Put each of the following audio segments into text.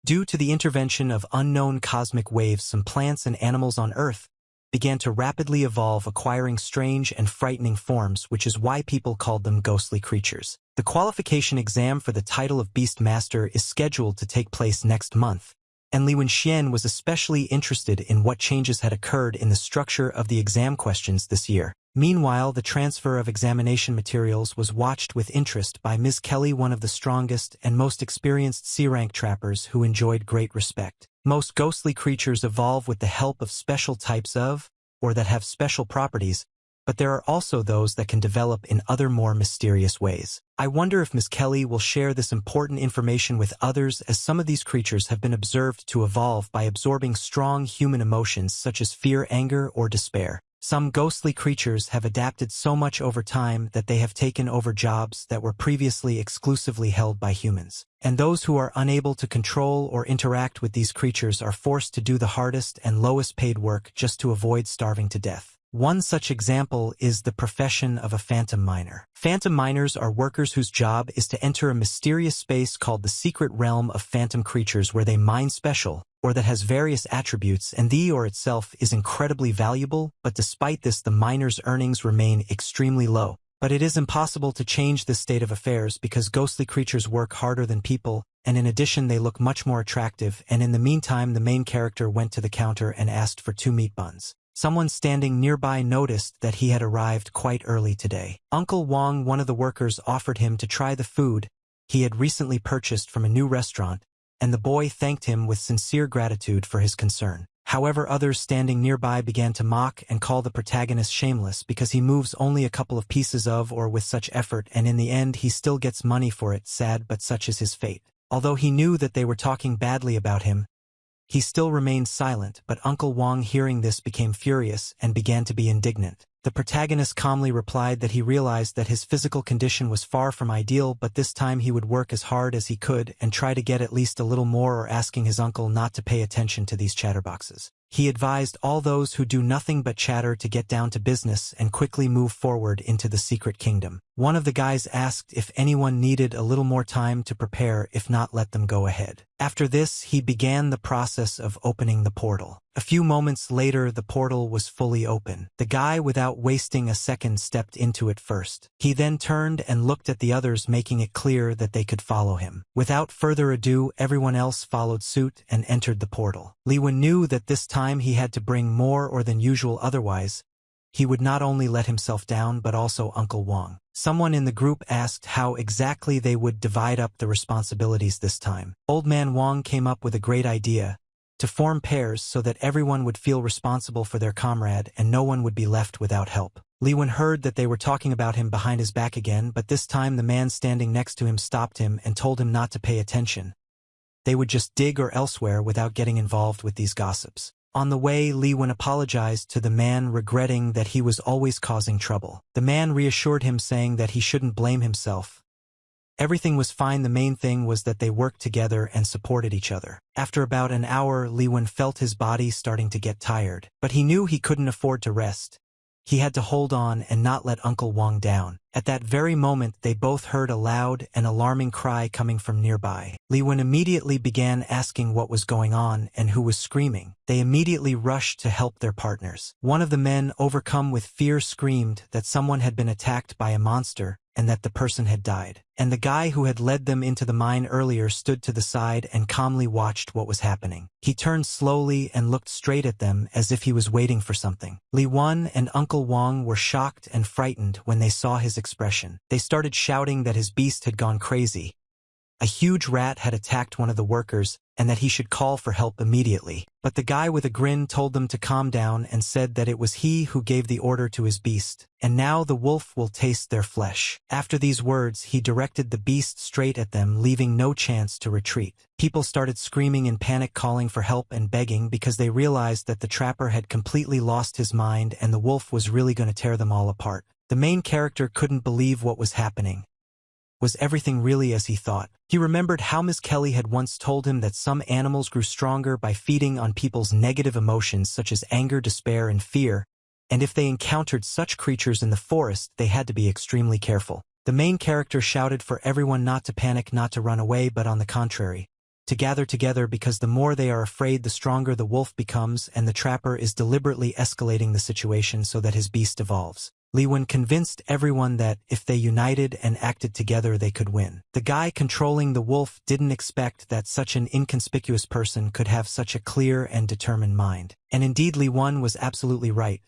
Due to the intervention of unknown cosmic waves, some plants and animals on Earth began to rapidly evolve, acquiring strange and frightening forms, which is why people called them ghostly creatures. The qualification exam for the title of Beast Master is scheduled to take place next month, and Li Wenxian was especially interested in what changes had occurred in the structure of the exam questions this year. Meanwhile, the transfer of examination materials was watched with interest by Ms. Kelly, one of the strongest and most experienced C-rank trappers who enjoyed great respect. Most ghostly creatures evolve with the help of special types of, or that have special properties, but there are also those that can develop in other more mysterious ways. I wonder if Ms. Kelly will share this important information with others, as some of these creatures have been observed to evolve by absorbing strong human emotions such as fear, anger, or despair. Some ghostly creatures have adapted so much over time that they have taken over jobs that were previously exclusively held by humans. And those who are unable to control or interact with these creatures are forced to do the hardest and lowest paid work just to avoid starving to death. One such example is the profession of a phantom miner. Phantom miners are workers whose job is to enter a mysterious space called the secret realm of phantom creatures, where they mine special, or that has various attributes, and the or itself is incredibly valuable, but despite this the miner's earnings remain extremely low. But it is impossible to change this state of affairs because ghostly creatures work harder than people, and in addition they look much more attractive, and in the meantime the main character went to the counter and asked for 2 meat buns. Someone standing nearby noticed that he had arrived quite early today. Uncle Wong, one of the workers, offered him to try the food he had recently purchased from a new restaurant, and the boy thanked him with sincere gratitude for his concern. However, others standing nearby began to mock and call the protagonist shameless because he moves only a couple of pieces of or with such effort, and in the end he still gets money for it. Sad, but such is his fate. Although he knew that they were talking badly about him, he still remained silent, but Uncle Wong, hearing this, became furious and began to be indignant. The protagonist calmly replied that he realized that his physical condition was far from ideal, but this time he would work as hard as he could and try to get at least a little more, or asking his uncle not to pay attention to these chatterboxes. He advised all those who do nothing but chatter to get down to business and quickly move forward into the secret kingdom. One of the guys asked if anyone needed a little more time to prepare, if not let them go ahead. After this, he began the process of opening the portal. A few moments later, the portal was fully open. The guy, without wasting a second, stepped into it first. He then turned and looked at the others, making it clear that they could follow him. Without further ado, everyone else followed suit and entered the portal. Li Wen knew that this time he had to bring more or than usual, otherwise he would not only let himself down but also Uncle Wong. Someone in the group asked how exactly they would divide up the responsibilities this time. Old Man Wong came up with a great idea: to form pairs so that everyone would feel responsible for their comrade and no one would be left without help. Li Wen heard that they were talking about him behind his back again, but this time the man standing next to him stopped him and told him not to pay attention. They would just dig or elsewhere without getting involved with these gossips. On the way, Li Wen apologized to the man, regretting that he was always causing trouble. The man reassured him, saying that he shouldn't blame himself. Everything was fine. The main thing was that they worked together and supported each other. After about an hour, Li Wen felt his body starting to get tired, but he knew he couldn't afford to rest. He had to hold on and not let Uncle Wong down. At that very moment, they both heard a loud and alarming cry coming from nearby. Li Wen immediately began asking what was going on and who was screaming. They immediately rushed to help their partners. One of the men, overcome with fear, screamed that someone had been attacked by a monster and that the person had died. And the guy who had led them into the mine earlier stood to the side and calmly watched what was happening. He turned slowly and looked straight at them as if he was waiting for something. Li Wen and Uncle Wong were shocked and frightened when they saw his expression. They started shouting that his beast had gone crazy. A huge rat had attacked one of the workers, and that he should call for help immediately. But the guy with a grin told them to calm down and said that it was he who gave the order to his beast, and now the wolf will taste their flesh. After these words, he directed the beast straight at them, leaving no chance to retreat. People started screaming in panic, calling for help and begging, because they realized that the trapper had completely lost his mind and the wolf was really going to tear them all apart. The main character couldn't believe what was happening. Was everything really as he thought? He remembered how Miss Kelly had once told him that some animals grew stronger by feeding on people's negative emotions such as anger, despair, and fear, and if they encountered such creatures in the forest, they had to be extremely careful. The main character shouted for everyone not to panic, not to run away, but on the contrary, to gather together because the more they are afraid the stronger the wolf becomes, and the trapper is deliberately escalating the situation so that his beast evolves. Li Wen convinced everyone that, if they united and acted together, they could win. The guy controlling the wolf didn't expect that such an inconspicuous person could have such a clear and determined mind. And indeed Li Wen was absolutely right.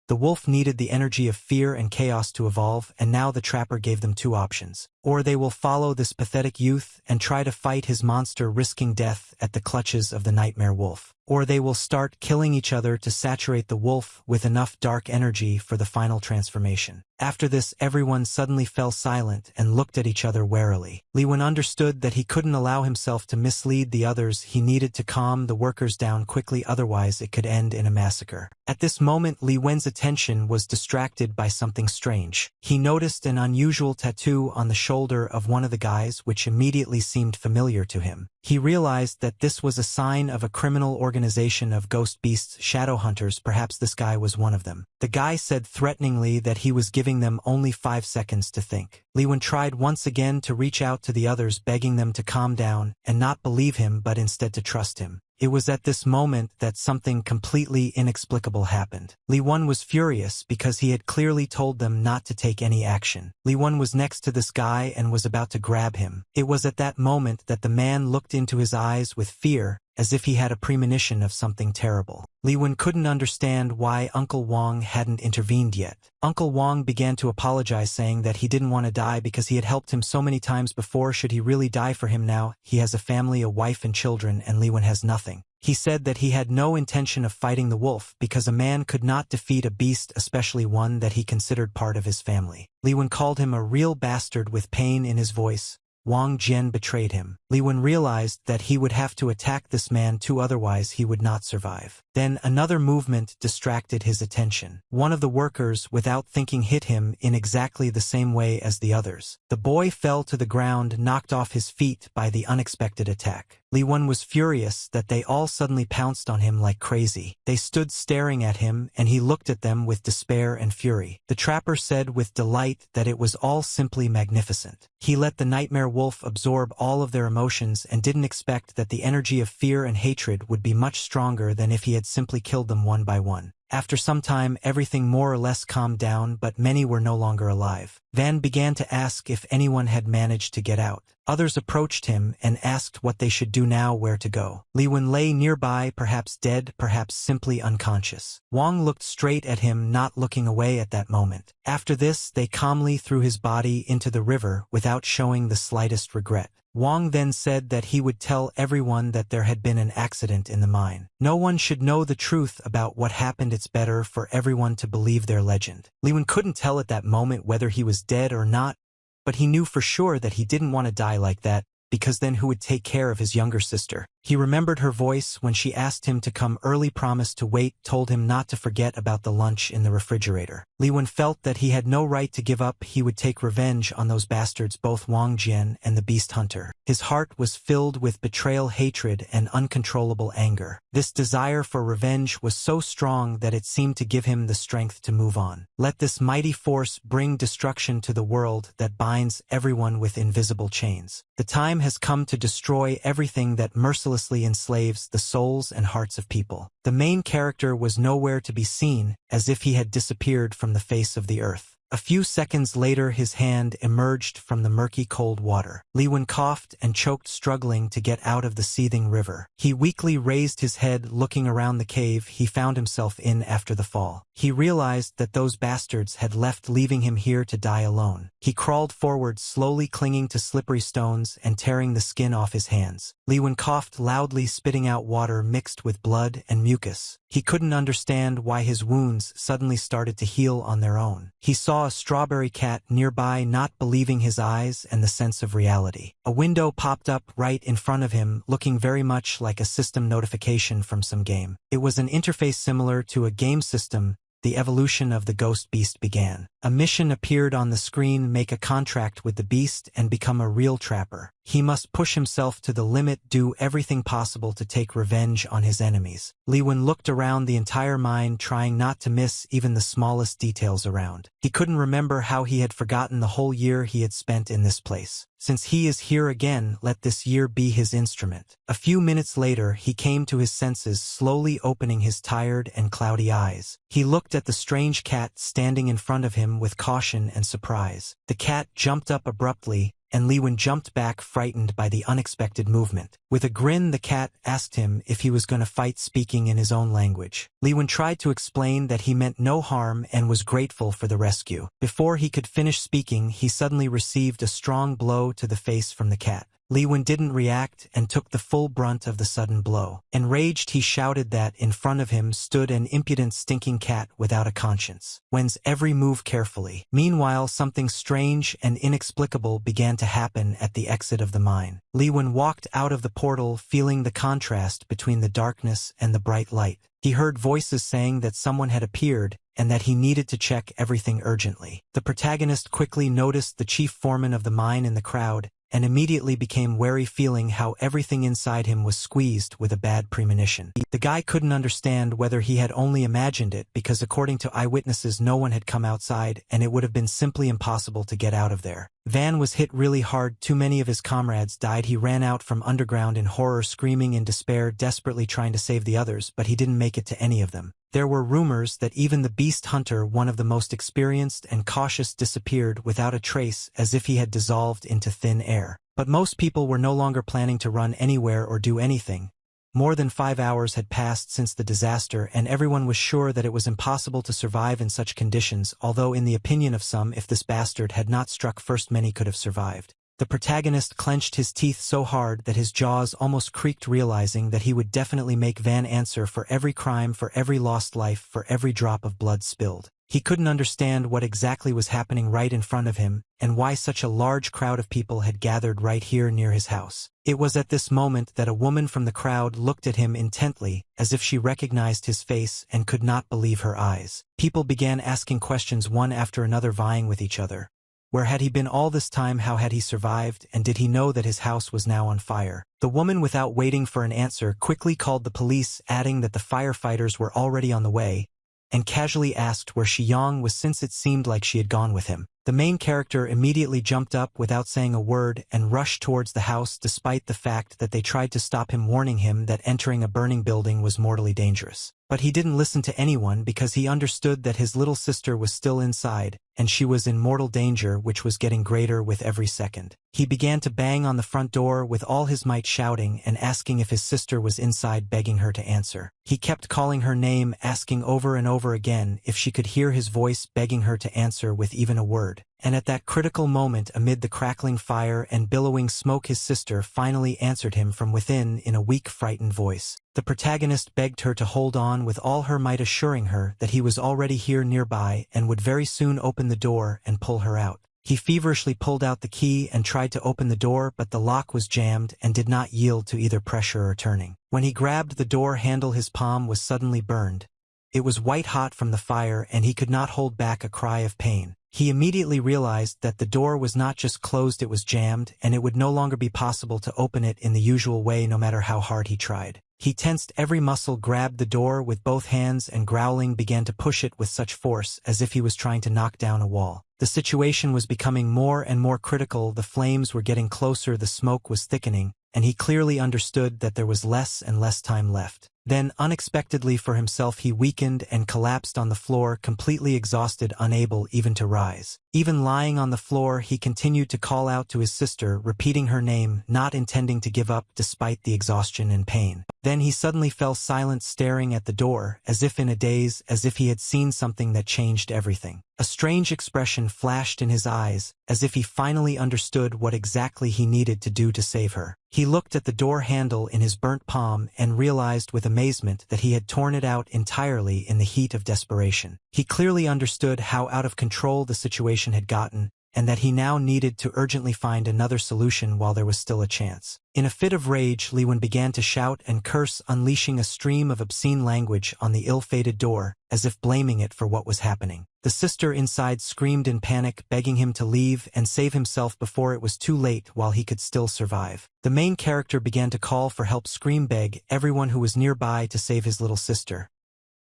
The wolf needed the energy of fear and chaos to evolve, and now the trapper gave them two options. Or they will follow this pathetic youth and try to fight his monster, risking death at the clutches of the nightmare wolf. Or they will start killing each other to saturate the wolf with enough dark energy for the final transformation. After this, everyone suddenly fell silent and looked at each other warily. Li Wen understood that he couldn't allow himself to mislead the others. He needed to calm the workers down quickly, otherwise it could end in a massacre. At this moment, Li Wen's attention was distracted by something strange. He noticed an unusual tattoo on the shoulder of one of the guys, which immediately seemed familiar to him. He realized that this was a sign of a criminal organization of ghost beasts, shadow hunters. Perhaps this guy was one of them. The guy said threateningly that he was giving them only 5 seconds to think. Li Wen tried once again to reach out to the others, begging them to calm down and not believe him but instead to trust him. It was at this moment that something completely inexplicable happened. Li Wen was furious because he had clearly told them not to take any action. Li Wen was next to this guy and was about to grab him. It was at that moment that the man looked into his eyes with fear, as if he had a premonition of something terrible. Li Wen couldn't understand why Uncle Wong hadn't intervened yet. Uncle Wong began to apologize, saying that he didn't want to die because he had helped him so many times before. Should he really die for him now? He has a family, a wife and children, and Li Wen has nothing. He said that he had no intention of fighting the wolf because a man could not defeat a beast, especially one that he considered part of his family. Li Wen called him a real bastard with pain in his voice. Wang Jian betrayed him. Li Wen realized that he would have to attack this man too, otherwise he would not survive. Then another movement distracted his attention. One of the workers, without thinking, hit him in exactly the same way as the others. The boy fell to the ground, knocked off his feet by the unexpected attack. Li Wen was furious that they all suddenly pounced on him like crazy. They stood staring at him, and he looked at them with despair and fury. The trapper said with delight that it was all simply magnificent. He let the nightmare wolf absorb all of their emotions and didn't expect that the energy of fear and hatred would be much stronger than if he had simply killed them one by one. After some time, everything more or less calmed down, but many were no longer alive. Van began to ask if anyone had managed to get out. Others approached him and asked what they should do now, where to go. Li Wen lay nearby, perhaps dead, perhaps simply unconscious. Wong looked straight at him, not looking away at that moment. After this, they calmly threw his body into the river without showing the slightest regret. Wong then said that he would tell everyone that there had been an accident in the mine. No one should know the truth about what happened. It's better for everyone to believe their legend. Li Wen couldn't tell at that moment whether he was dead or not, but he knew for sure that he didn't want to die like that, because then who would take care of his younger sister? He remembered her voice when she asked him to come early, promised to wait, told him not to forget about the lunch in the refrigerator. Li Wen felt that he had no right to give up. He would take revenge on those bastards, both Wang Jian and the beast hunter. His heart was filled with betrayal, hatred, and uncontrollable anger. This desire for revenge was so strong that it seemed to give him the strength to move on. Let this mighty force bring destruction to the world that binds everyone with invisible chains. The time has come to destroy everything that mercilessly enslaves the souls and hearts of people. The main character was nowhere to be seen, as if he had disappeared from the face of the earth. A few seconds later, his hand emerged from the murky cold water. Li Wen coughed and choked, struggling to get out of the seething river. He weakly raised his head, looking around the cave he found himself in after the fall. He realized that those bastards had left, leaving him here to die alone. He crawled forward, slowly clinging to slippery stones and tearing the skin off his hands. Li Wen coughed loudly, spitting out water mixed with blood and mucus. He couldn't understand why his wounds suddenly started to heal on their own. He saw a strawberry cat nearby, not believing his eyes and the sense of reality. A window popped up right in front of him, looking very much like a system notification from some game. It was an interface similar to a game system. The evolution of the ghost beast began. A mission appeared on the screen: make a contract with the beast and become a real trapper. He must push himself to the limit, do everything possible to take revenge on his enemies. Li Wen looked around the entire mine, trying not to miss even the smallest details around. He couldn't remember how he had forgotten the whole year he had spent in this place. Since he is here again, let this year be his instrument. A few minutes later, he came to his senses, slowly opening his tired and cloudy eyes. He looked at the strange cat standing in front of him with caution and surprise. The cat jumped up abruptly, and Li Wen jumped back, frightened by the unexpected movement. With a grin, the cat asked him if he was going to fight, speaking in his own language. Li Wen tried to explain that he meant no harm and was grateful for the rescue. Before he could finish speaking, he suddenly received a strong blow to the face from the cat. Li Wen didn't react and took the full brunt of the sudden blow. Enraged, he shouted that in front of him stood an impudent, stinking cat without a conscience. Wen's every move carefully. Meanwhile, something strange and inexplicable began to happen at the exit of the mine. Li Wen walked out of the portal, feeling the contrast between the darkness and the bright light. He heard voices saying that someone had appeared and that he needed to check everything urgently. The protagonist quickly noticed the chief foreman of the mine in the crowd and immediately became wary, feeling how everything inside him was squeezed with a bad premonition. The guy couldn't understand whether he had only imagined it, because according to eyewitnesses no one had come outside and it would have been simply impossible to get out of there. Van was hit really hard. Too many of his comrades died. He ran out from underground in horror, screaming in despair, desperately trying to save the others, but he didn't make it to any of them. There were rumors that even the beast hunter, one of the most experienced and cautious, disappeared without a trace, as if he had dissolved into thin air. But most people were no longer planning to run anywhere or do anything. More than 5 hours had passed since the disaster, and everyone was sure that it was impossible to survive in such conditions, although in the opinion of some, if this bastard had not struck first, many could have survived. The protagonist clenched his teeth so hard that his jaws almost creaked, realizing that he would definitely make Van answer for every crime, for every lost life, for every drop of blood spilled. He couldn't understand what exactly was happening right in front of him, and why such a large crowd of people had gathered right here near his house. It was at this moment that a woman from the crowd looked at him intently, as if she recognized his face and could not believe her eyes. People began asking questions, one after another, vying with each other. Where had he been all this time? How had he survived? And did he know that his house was now on fire? The woman, without waiting for an answer, quickly called the police, adding that the firefighters were already on the way, and casually asked where Yang was, since it seemed like she had gone with him. The main character immediately jumped up without saying a word and rushed towards the house, despite the fact that they tried to stop him, warning him that entering a burning building was mortally dangerous. But he didn't listen to anyone, because he understood that his little sister was still inside, and she was in mortal danger, which was getting greater with every second. He began to bang on the front door with all his might, shouting and asking if his sister was inside, begging her to answer. He kept calling her name, asking over and over again if she could hear his voice, begging her to answer with even a word. And at that critical moment, amid the crackling fire and billowing smoke, his sister finally answered him from within in a weak, frightened voice. The protagonist begged her to hold on with all her might, assuring her that he was already here nearby and would very soon open the door and pull her out. He feverishly pulled out the key and tried to open the door, but the lock was jammed and did not yield to either pressure or turning. When he grabbed the door handle, his palm was suddenly burned. It was white hot from the fire, and he could not hold back a cry of pain. He immediately realized that the door was not just closed, it was jammed, and it would no longer be possible to open it in the usual way, no matter how hard he tried. He tensed every muscle, grabbed the door with both hands, and growling began to push it with such force as if he was trying to knock down a wall. The situation was becoming more and more critical. The flames were getting closer, the smoke was thickening, and he clearly understood that there was less and less time left. Then, unexpectedly for himself, he weakened and collapsed on the floor, completely exhausted, unable even to rise. Even lying on the floor, he continued to call out to his sister, repeating her name, not intending to give up despite the exhaustion and pain. Then he suddenly fell silent, staring at the door, as if in a daze, as if he had seen something that changed everything. A strange expression flashed in his eyes, as if he finally understood what exactly he needed to do to save her. He looked at the door handle in his burnt palm and realized with amazement that he had torn it out entirely in the heat of desperation. He clearly understood how out of control the situation had gotten, and that he now needed to urgently find another solution while there was still a chance. In a fit of rage, Liwen began to shout and curse, unleashing a stream of obscene language on the ill-fated door, as if blaming it for what was happening. The sister inside screamed in panic, begging him to leave and save himself before it was too late while he could still survive. The main character began to call for help, beg everyone who was nearby to save his little sister.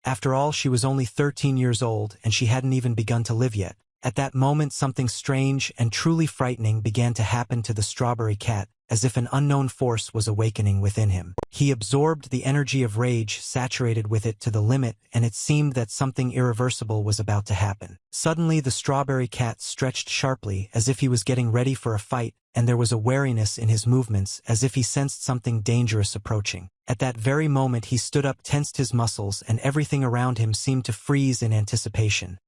After all, she was only 13 years old, and she hadn't even begun to live yet. At that moment, something strange and truly frightening began to happen to the strawberry cat, as if an unknown force was awakening within him. He absorbed the energy of rage, saturated with it to the limit, and it seemed that something irreversible was about to happen. Suddenly, the strawberry cat stretched sharply, as if he was getting ready for a fight, and there was a wariness in his movements, as if he sensed something dangerous approaching. At that very moment, he stood up, tensed his muscles, and everything around him seemed to freeze in anticipation.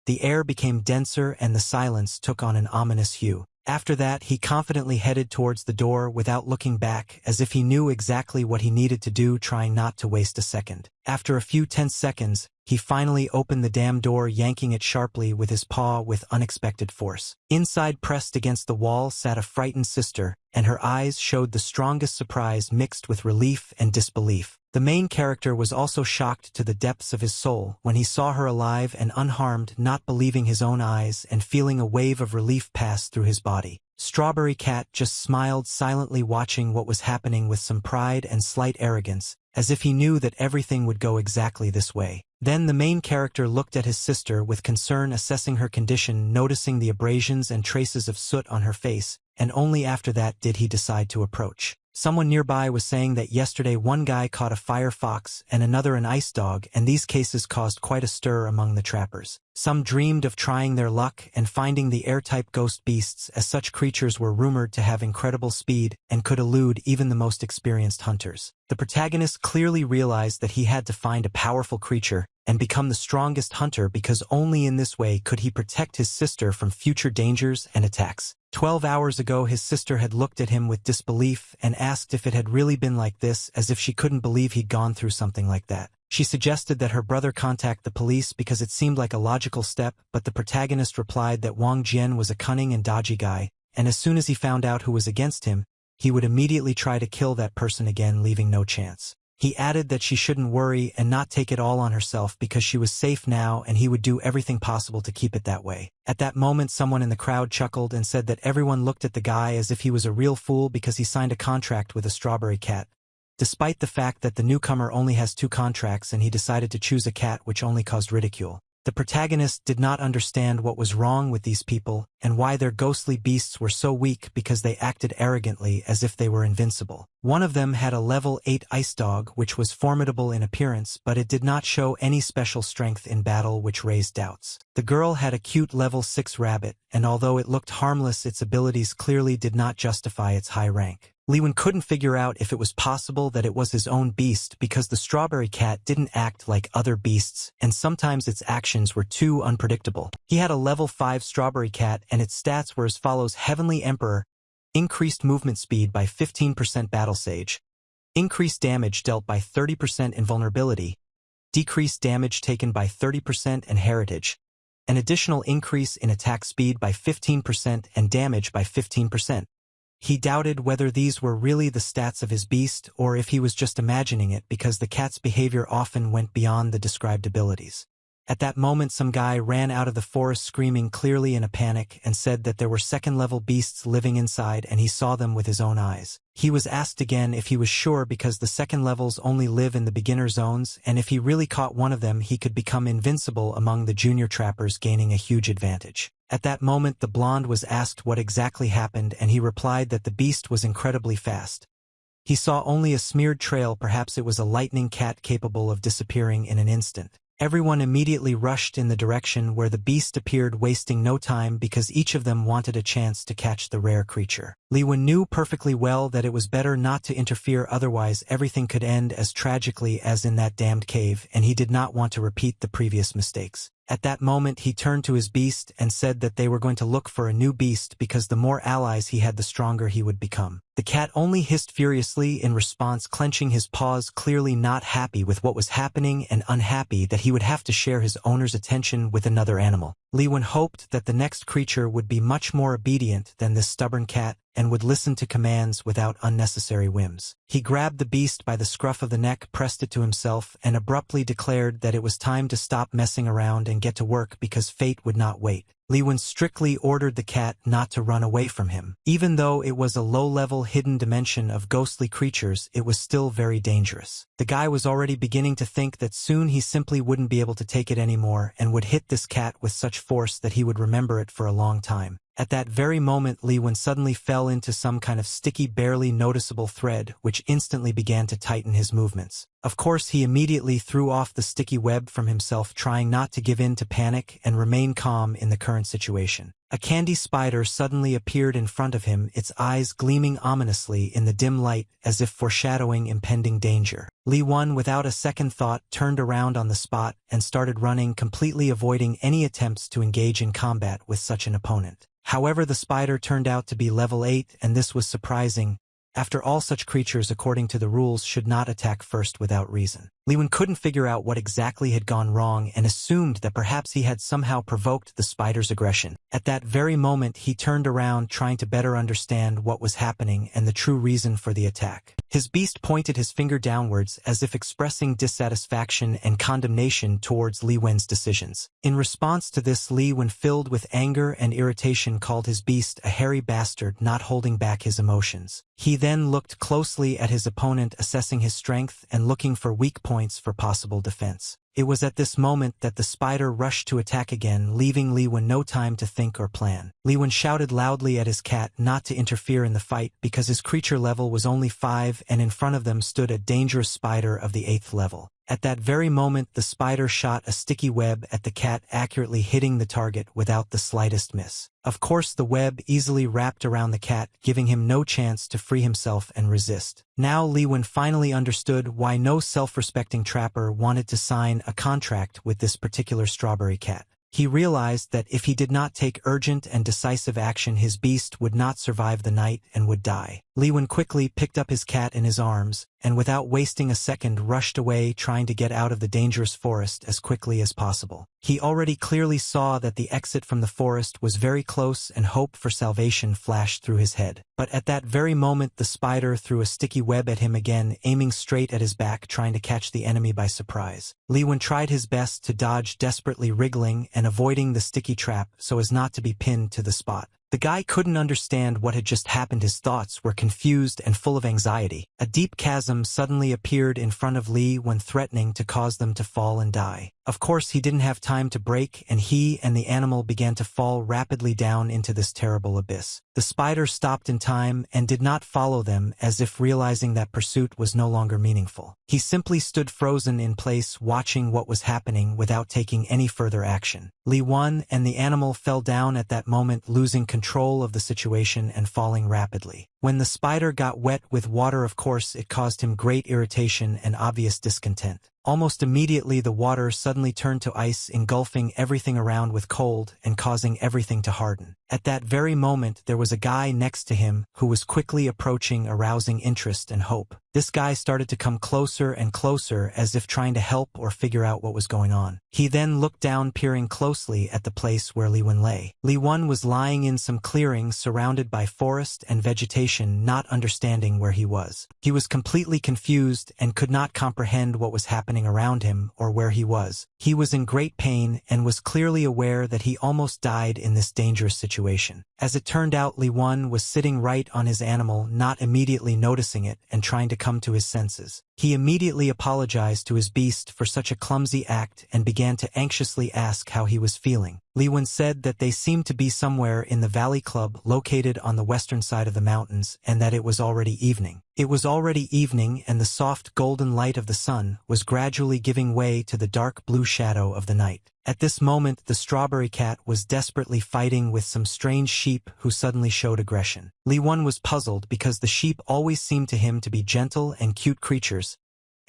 The air became denser and the silence took on an ominous hue. After that, he confidently headed towards the door without looking back, as if he knew exactly what he needed to do, trying not to waste a second. After a few tense seconds, he finally opened the damn door, yanking it sharply with his paw with unexpected force. Inside, pressed against the wall, sat a frightened sister, and her eyes showed the strongest surprise mixed with relief and disbelief. The main character was also shocked to the depths of his soul when he saw her alive and unharmed, not believing his own eyes and feeling a wave of relief pass through his body. Strawberry Cat just smiled, silently watching what was happening with some pride and slight arrogance, as if he knew that everything would go exactly this way. Then the main character looked at his sister with concern, assessing her condition, noticing the abrasions and traces of soot on her face, and only after that did he decide to approach. Someone nearby was saying that yesterday one guy caught a fire fox and another an ice dog, and these cases caused quite a stir among the trappers. Some dreamed of trying their luck and finding the air-type ghost beasts, as such creatures were rumored to have incredible speed and could elude even the most experienced hunters. The protagonist clearly realized that he had to find a powerful creature and become the strongest hunter, because only in this way could he protect his sister from future dangers and attacks. 12 hours ago, his sister had looked at him with disbelief and asked if it had really been like this, as if she couldn't believe he'd gone through something like that. She suggested that her brother contact the police because it seemed like a logical step, but the protagonist replied that Wong was a cunning and dodgy guy, and as soon as he found out who was against him, he would immediately try to kill that person again, leaving no chance. He added that she shouldn't worry and not take it all on herself because she was safe now and he would do everything possible to keep it that way. At that moment, someone in the crowd chuckled and said that everyone looked at the guy as if he was a real fool because he signed a contract with a strawberry cat, despite the fact that the newcomer only has 2 contracts and he decided to choose a cat, which only caused ridicule. The protagonist did not understand what was wrong with these people and why their ghostly beasts were so weak, because they acted arrogantly as if they were invincible. One of them had a level 8 ice dog which was formidable in appearance, but it did not show any special strength in battle, which raised doubts. The girl had a cute level 6 rabbit, and although it looked harmless, its abilities clearly did not justify its high rank. Liwen couldn't figure out if it was possible that it was his own beast, because the strawberry cat didn't act like other beasts, and sometimes its actions were too unpredictable. He had a level 5 strawberry cat, and its stats were as follows: Heavenly Emperor, increased movement speed by 15%, Battle Sage, increased damage dealt by 30%, Invulnerability, decreased damage taken by 30%, and Heritage, an additional increase in attack speed by 15% and damage by 15%. He doubted whether these were really the stats of his beast or if he was just imagining it, because the cat's behavior often went beyond the described abilities. At that moment, some guy ran out of the forest screaming, clearly in a panic, and said that there were second-level beasts living inside and he saw them with his own eyes. He was asked again if he was sure, because the second levels only live in the beginner zones, and if he really caught one of them he could become invincible among the junior trappers, gaining a huge advantage. At that moment, the blonde was asked what exactly happened, and he replied that the beast was incredibly fast. He saw only a smeared trail, perhaps it was a lightning cat capable of disappearing in an instant. Everyone immediately rushed in the direction where the beast appeared, wasting no time because each of them wanted a chance to catch the rare creature. Liwen knew perfectly well that it was better not to interfere, otherwise everything could end as tragically as in that damned cave, and he did not want to repeat the previous mistakes. At that moment, he turned to his beast and said that they were going to look for a new beast because the more allies he had, the stronger he would become. The cat only hissed furiously in response, clenching his paws, clearly not happy with what was happening and unhappy that he would have to share his owner's attention with another animal. Li Wen hoped that the next creature would be much more obedient than this stubborn cat and would listen to commands without unnecessary whims. He grabbed the beast by the scruff of the neck, pressed it to himself, and abruptly declared that it was time to stop messing around and get to work because fate would not wait. Li Wen strictly ordered the cat not to run away from him. Even though it was a low-level hidden dimension of ghostly creatures, it was still very dangerous. The guy was already beginning to think that soon he simply wouldn't be able to take it anymore and would hit this cat with such force that he would remember it for a long time. At that very moment, Li Wen suddenly fell into some kind of sticky, barely noticeable thread, which instantly began to tighten his movements. Of course, he immediately threw off the sticky web from himself, trying not to give in to panic and remain calm in the current situation. A candy spider suddenly appeared in front of him, its eyes gleaming ominously in the dim light as if foreshadowing impending danger. Li Wen, without a second thought, turned around on the spot and started running, completely avoiding any attempts to engage in combat with such an opponent. However, the spider turned out to be level 8, and this was surprising. After all, such creatures, according to the rules, should not attack first without reason. Li Wen couldn't figure out what exactly had gone wrong and assumed that perhaps he had somehow provoked the spider's aggression. At that very moment, he turned around, trying to better understand what was happening and the true reason for the attack. His beast pointed his finger downwards as if expressing dissatisfaction and condemnation towards Li Wen's decisions. In response to this, Li Wen, filled with anger and irritation, called his beast a hairy bastard, not holding back his emotions. He then looked closely at his opponent, assessing his strength and looking for weak points for possible defense. It was at this moment that the spider rushed to attack again, leaving Li Wen no time to think or plan. Li Wen shouted loudly at his cat not to interfere in the fight because his creature level was only 5 and in front of them stood a dangerous spider of the 8th level. At that very moment, the spider shot a sticky web at the cat, accurately hitting the target without the slightest miss. Of course, the web easily wrapped around the cat, giving him no chance to free himself and resist. Now Li Wen finally understood why no self-respecting trapper wanted to sign a contract with this particular strawberry cat. He realized that if he did not take urgent and decisive action, his beast would not survive the night and would die. Li Wen quickly picked up his cat in his arms, and without wasting a second rushed away, trying to get out of the dangerous forest as quickly as possible. He already clearly saw that the exit from the forest was very close and hope for salvation flashed through his head. But at that very moment, the spider threw a sticky web at him again, aiming straight at his back, trying to catch the enemy by surprise. Li Wen tried his best to dodge, desperately wriggling and avoiding the sticky trap so as not to be pinned to the spot. The guy couldn't understand what had just happened. His thoughts were confused and full of anxiety. A deep chasm suddenly appeared in front of Li Wen, threatening to cause them to fall and die. Of course, he didn't have time to brake, and he and the animal began to fall rapidly down into this terrible abyss. The spider stopped in time and did not follow them, as if realizing that pursuit was no longer meaningful. He simply stood frozen in place, watching what was happening without taking any further action. Li Wen and the animal fell down at that moment, losing control of the situation and falling rapidly. When the spider got wet with water, of course, it caused him great irritation and obvious discontent. Almost immediately, the water suddenly turned to ice, engulfing everything around with cold and causing everything to harden. At that very moment, there was a guy next to him who was quickly approaching, arousing interest and hope. This guy started to come closer and closer, as if trying to help or figure out what was going on. He then looked down, peering closely at the place where Li Wen lay. Li Wen was lying in some clearing surrounded by forest and vegetation, not understanding where he was. He was completely confused and could not comprehend what was happening around him or where he was. He was in great pain and was clearly aware that he almost died in this dangerous situation. As it turned out, Li Wen was sitting right on his animal, not immediately noticing it and trying to come to his senses. He immediately apologized to his beast for such a clumsy act and began to anxiously ask how he was feeling. Li Wen said that they seemed to be somewhere in the Valley Club located on the western side of the mountains, and that it was already evening. It was already evening, and the soft golden light of the sun was gradually giving way to the dark blue shadow of the night. At this moment, the strawberry cat was desperately fighting with some strange sheep who suddenly showed aggression. Li Wen was puzzled because the sheep always seemed to him to be gentle and cute creatures,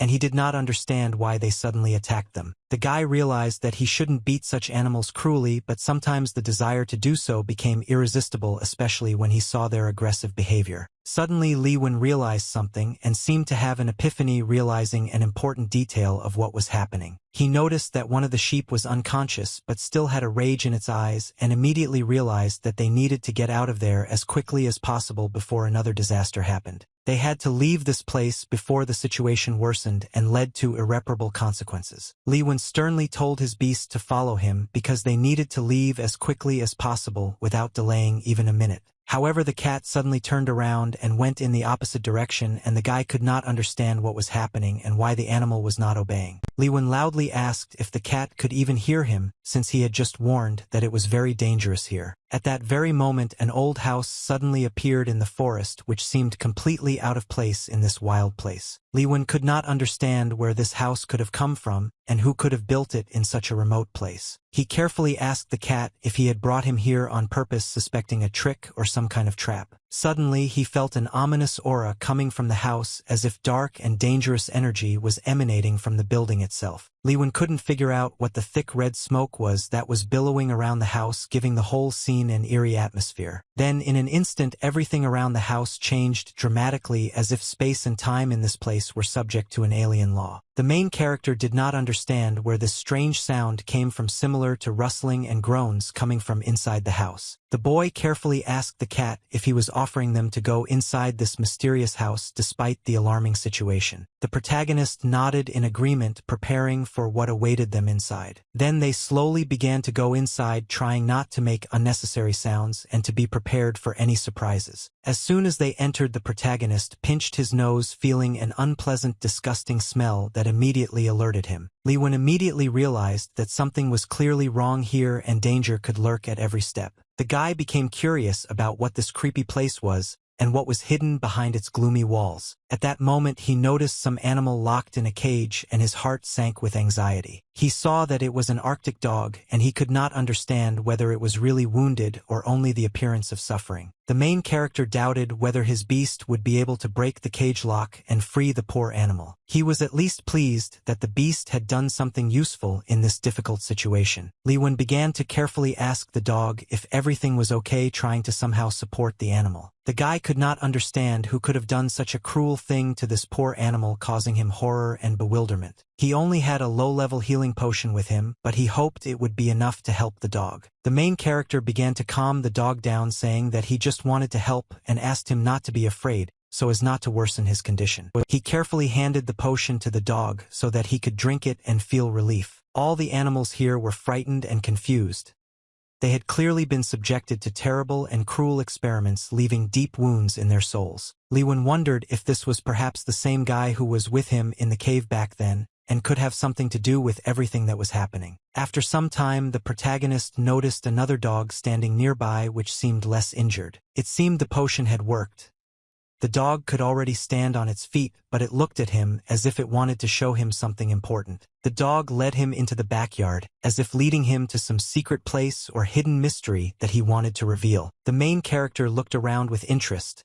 and he did not understand why they suddenly attacked them. The guy realized that he shouldn't beat such animals cruelly, but sometimes the desire to do so became irresistible, especially when he saw their aggressive behavior. Suddenly, Li Wen realized something and seemed to have an epiphany, realizing an important detail of what was happening. He noticed that one of the sheep was unconscious but still had a rage in its eyes, and immediately realized that they needed to get out of there as quickly as possible before another disaster happened. They had to leave this place before the situation worsened and led to irreparable consequences. Li Wen sternly told his beast to follow him because they needed to leave as quickly as possible without delaying even a minute. However, the cat suddenly turned around and went in the opposite direction, and the guy could not understand what was happening and why the animal was not obeying. Li Wen loudly asked if the cat could even hear him, since he had just warned that it was very dangerous here. At that very moment, an old house suddenly appeared in the forest, which seemed completely out of place in this wild place. Li Wen could not understand where this house could have come from and who could have built it in such a remote place. He carefully asked the cat if he had brought him here on purpose, suspecting a trick or some kind of trap. Suddenly, he felt an ominous aura coming from the house, as if dark and dangerous energy was emanating from the building itself. Li Wen couldn't figure out what the thick red smoke was that was billowing around the house, giving the whole scene an eerie atmosphere. Then, in an instant, everything around the house changed dramatically, as if space and time in this place were subject to an alien law. The main character did not understand where this strange sound came from, similar to rustling and groans coming from inside the house. The boy carefully asked the cat if he was offering them to go inside this mysterious house despite the alarming situation. The protagonist nodded in agreement, preparing for what awaited them inside. Then they slowly began to go inside, trying not to make unnecessary sounds and to be prepared for any surprises. As soon as they entered, the protagonist pinched his nose, feeling an unpleasant, disgusting smell that immediately alerted him. Li Wen immediately realized that something was clearly wrong here and danger could lurk at every step. The guy became curious about what this creepy place was and what was hidden behind its gloomy walls. At that moment, he noticed some animal locked in a cage, and his heart sank with anxiety. He saw that it was an Arctic dog, and he could not understand whether it was really wounded or only the appearance of suffering. The main character doubted whether his beast would be able to break the cage lock and free the poor animal. He was at least pleased that the beast had done something useful in this difficult situation. Li Wen began to carefully ask the dog if everything was okay, trying to somehow support the animal. The guy could not understand who could have done such a cruel thing to this poor animal, causing him horror and bewilderment. He only had a low-level healing potion with him, but he hoped it would be enough to help the dog. The main character began to calm the dog down, saying that he just wanted to help and asked him not to be afraid, so as not to worsen his condition. He carefully handed the potion to the dog so that he could drink it and feel relief. All the animals here were frightened and confused. They had clearly been subjected to terrible and cruel experiments, leaving deep wounds in their souls. Li Wen wondered if this was perhaps the same guy who was with him in the cave back then, and could have something to do with everything that was happening. After some time, the protagonist noticed another dog standing nearby, which seemed less injured. It seemed the potion had worked. The dog could already stand on its feet, but it looked at him as if it wanted to show him something important. The dog led him into the backyard, as if leading him to some secret place or hidden mystery that he wanted to reveal. The main character looked around with interest.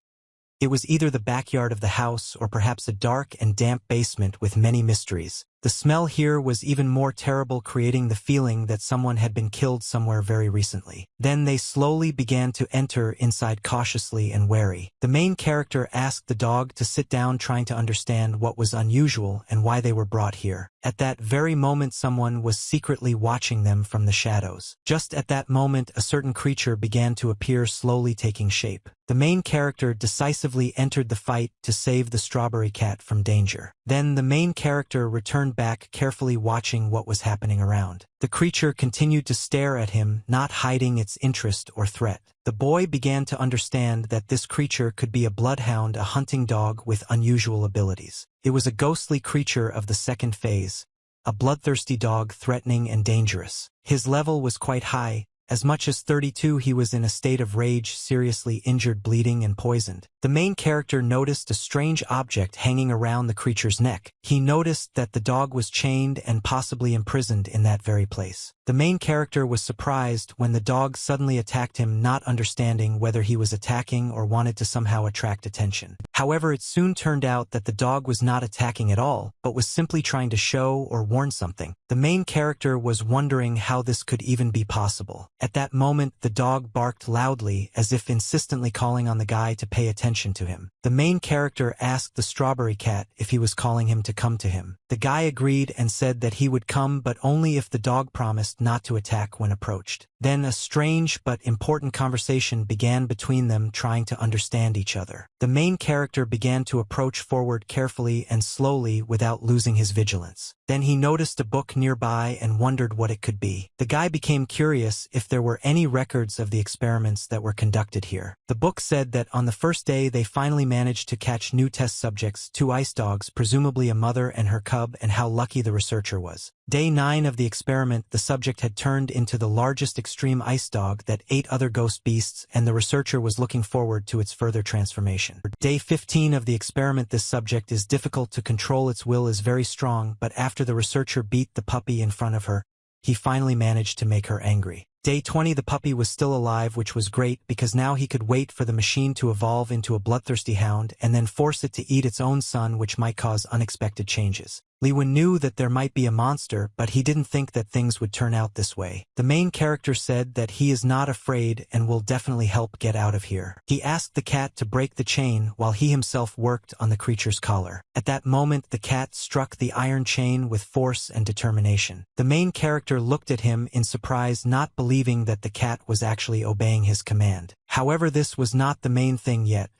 It was either the backyard of the house or perhaps a dark and damp basement with many mysteries. The smell here was even more terrible, creating the feeling that someone had been killed somewhere very recently. Then they slowly began to enter inside, cautiously and wary. The main character asked the dog to sit down, trying to understand what was unusual and why they were brought here. At that very moment, someone was secretly watching them from the shadows. Just at that moment, a certain creature began to appear, slowly taking shape. The main character decisively entered the fight to save the strawberry cat from danger. Then the main character returned back, carefully watching what was happening around. The creature continued to stare at him, not hiding its interest or threat. The boy began to understand that this creature could be a bloodhound, a hunting dog with unusual abilities. It was a ghostly creature of the second phase, a bloodthirsty dog, threatening and dangerous. His level was quite high. As much as 32, he was in a state of rage, seriously injured, bleeding and poisoned. The main character noticed a strange object hanging around the creature's neck. He noticed that the dog was chained and possibly imprisoned in that very place. The main character was surprised when the dog suddenly attacked him, not understanding whether he was attacking or wanted to somehow attract attention. However, it soon turned out that the dog was not attacking at all, but was simply trying to show or warn something. The main character was wondering how this could even be possible. At that moment, the dog barked loudly, as if insistently calling on the guy to pay attention to him. The main character asked the strawberry cat if he was calling him to come to him. The guy agreed and said that he would come, but only if the dog promised not to attack when approached. Then a strange but important conversation began between them, trying to understand each other. The main character began to approach forward carefully and slowly without losing his vigilance. Then he noticed a book nearby and wondered what it could be. The guy became curious if there were any records of the experiments that were conducted here. The book said that on the first day they finally managed to catch new test subjects, 2 ice dogs, presumably a mother and her cub, and how lucky the researcher was. Day 9 of the experiment, the subject had turned into the largest extreme ice dog that ate other ghost beasts, and the researcher was looking forward to its further transformation. Day 15 of the experiment, this subject is difficult to control, its will is very strong, but after the researcher beat the puppy in front of her, he finally managed to make her angry. Day 20, the puppy was still alive, which was great because now he could wait for the machine to evolve into a bloodthirsty hound and then force it to eat its own son, which might cause unexpected changes. Liwen knew that there might be a monster, but he didn't think that things would turn out this way. The main character said that he is not afraid and will definitely help get out of here. He asked the cat to break the chain while he himself worked on the creature's collar. At that moment, the cat struck the iron chain with force and determination. The main character looked at him in surprise, not believing that the cat was actually obeying his command. However, this was not the main thing yet.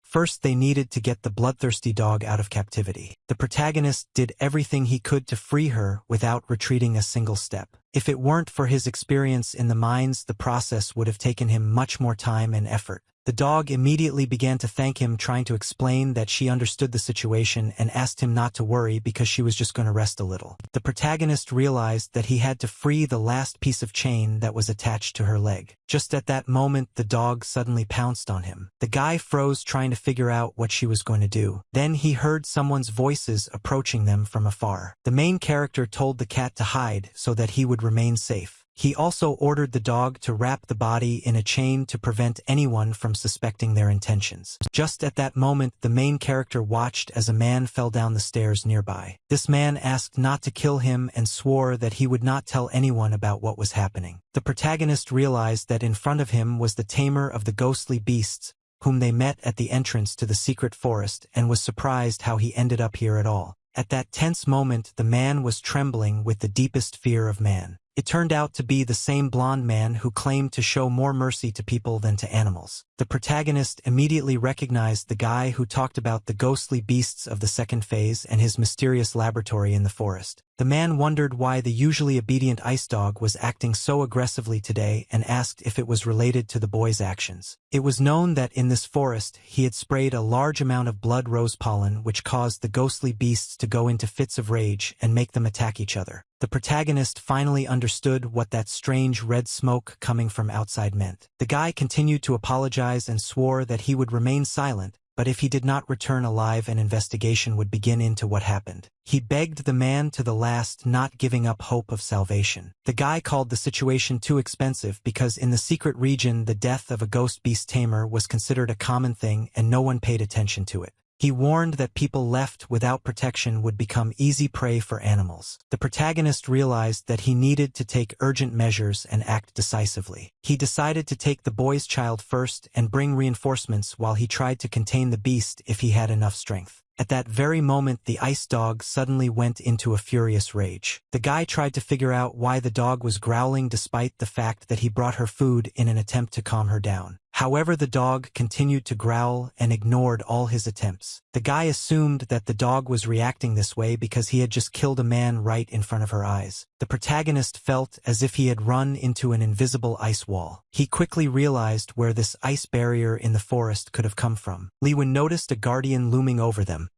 First, they needed to get the bloodthirsty dog out of captivity. The protagonist did everything he could to free her without retreating a single step. If it weren't for his experience in the mines, the process would have taken him much more time and effort. The dog immediately began to thank him, trying to explain that she understood the situation and asked him not to worry because she was just going to rest a little. The protagonist realized that he had to free the last piece of chain that was attached to her leg. Just at that moment, the dog suddenly pounced on him. The guy froze, trying to figure out what she was going to do. Then he heard someone's voices approaching them from afar. The main character told the cat to hide so that he would remain safe. He also ordered the dog to wrap the body in a chain to prevent anyone from suspecting their intentions. Just at that moment, the main character watched as a man fell down the stairs nearby. This man asked not to kill him and swore that he would not tell anyone about what was happening. The protagonist realized that in front of him was the tamer of the ghostly beasts, whom they met at the entrance to the secret forest, and was surprised how he ended up here at all. At that tense moment, the man was trembling with the deepest fear of man. It turned out to be the same blonde man who claimed to show more mercy to people than to animals. The protagonist immediately recognized the guy who talked about the ghostly beasts of the second phase and his mysterious laboratory in the forest. The man wondered why the usually obedient ice dog was acting so aggressively today and asked if it was related to the boy's actions. It was known that in this forest he had sprayed a large amount of blood rose pollen, which caused the ghostly beasts to go into fits of rage and make them attack each other. The protagonist finally understood what that strange red smoke coming from outside meant. The guy continued to apologize and swore that he would remain silent, but if he did not return alive, an investigation would begin into what happened. He begged the man to the last, not giving up hope of salvation. The guy called the situation too expensive because in the secret region the death of a ghost beast tamer was considered a common thing and no one paid attention to it. He warned that people left without protection would become easy prey for animals. The protagonist realized that he needed to take urgent measures and act decisively. He decided to take the boy's child first and bring reinforcements while he tried to contain the beast if he had enough strength. At that very moment, the ice dog suddenly went into a furious rage. The guy tried to figure out why the dog was growling despite the fact that he brought her food in an attempt to calm her down. However, the dog continued to growl and ignored all his attempts. The guy assumed that the dog was reacting this way because he had just killed a man right in front of her eyes. The protagonist felt as if he had run into an invisible ice wall. He quickly realized where this ice barrier in the forest could have come from. Liwen noticed a guardian looming over them,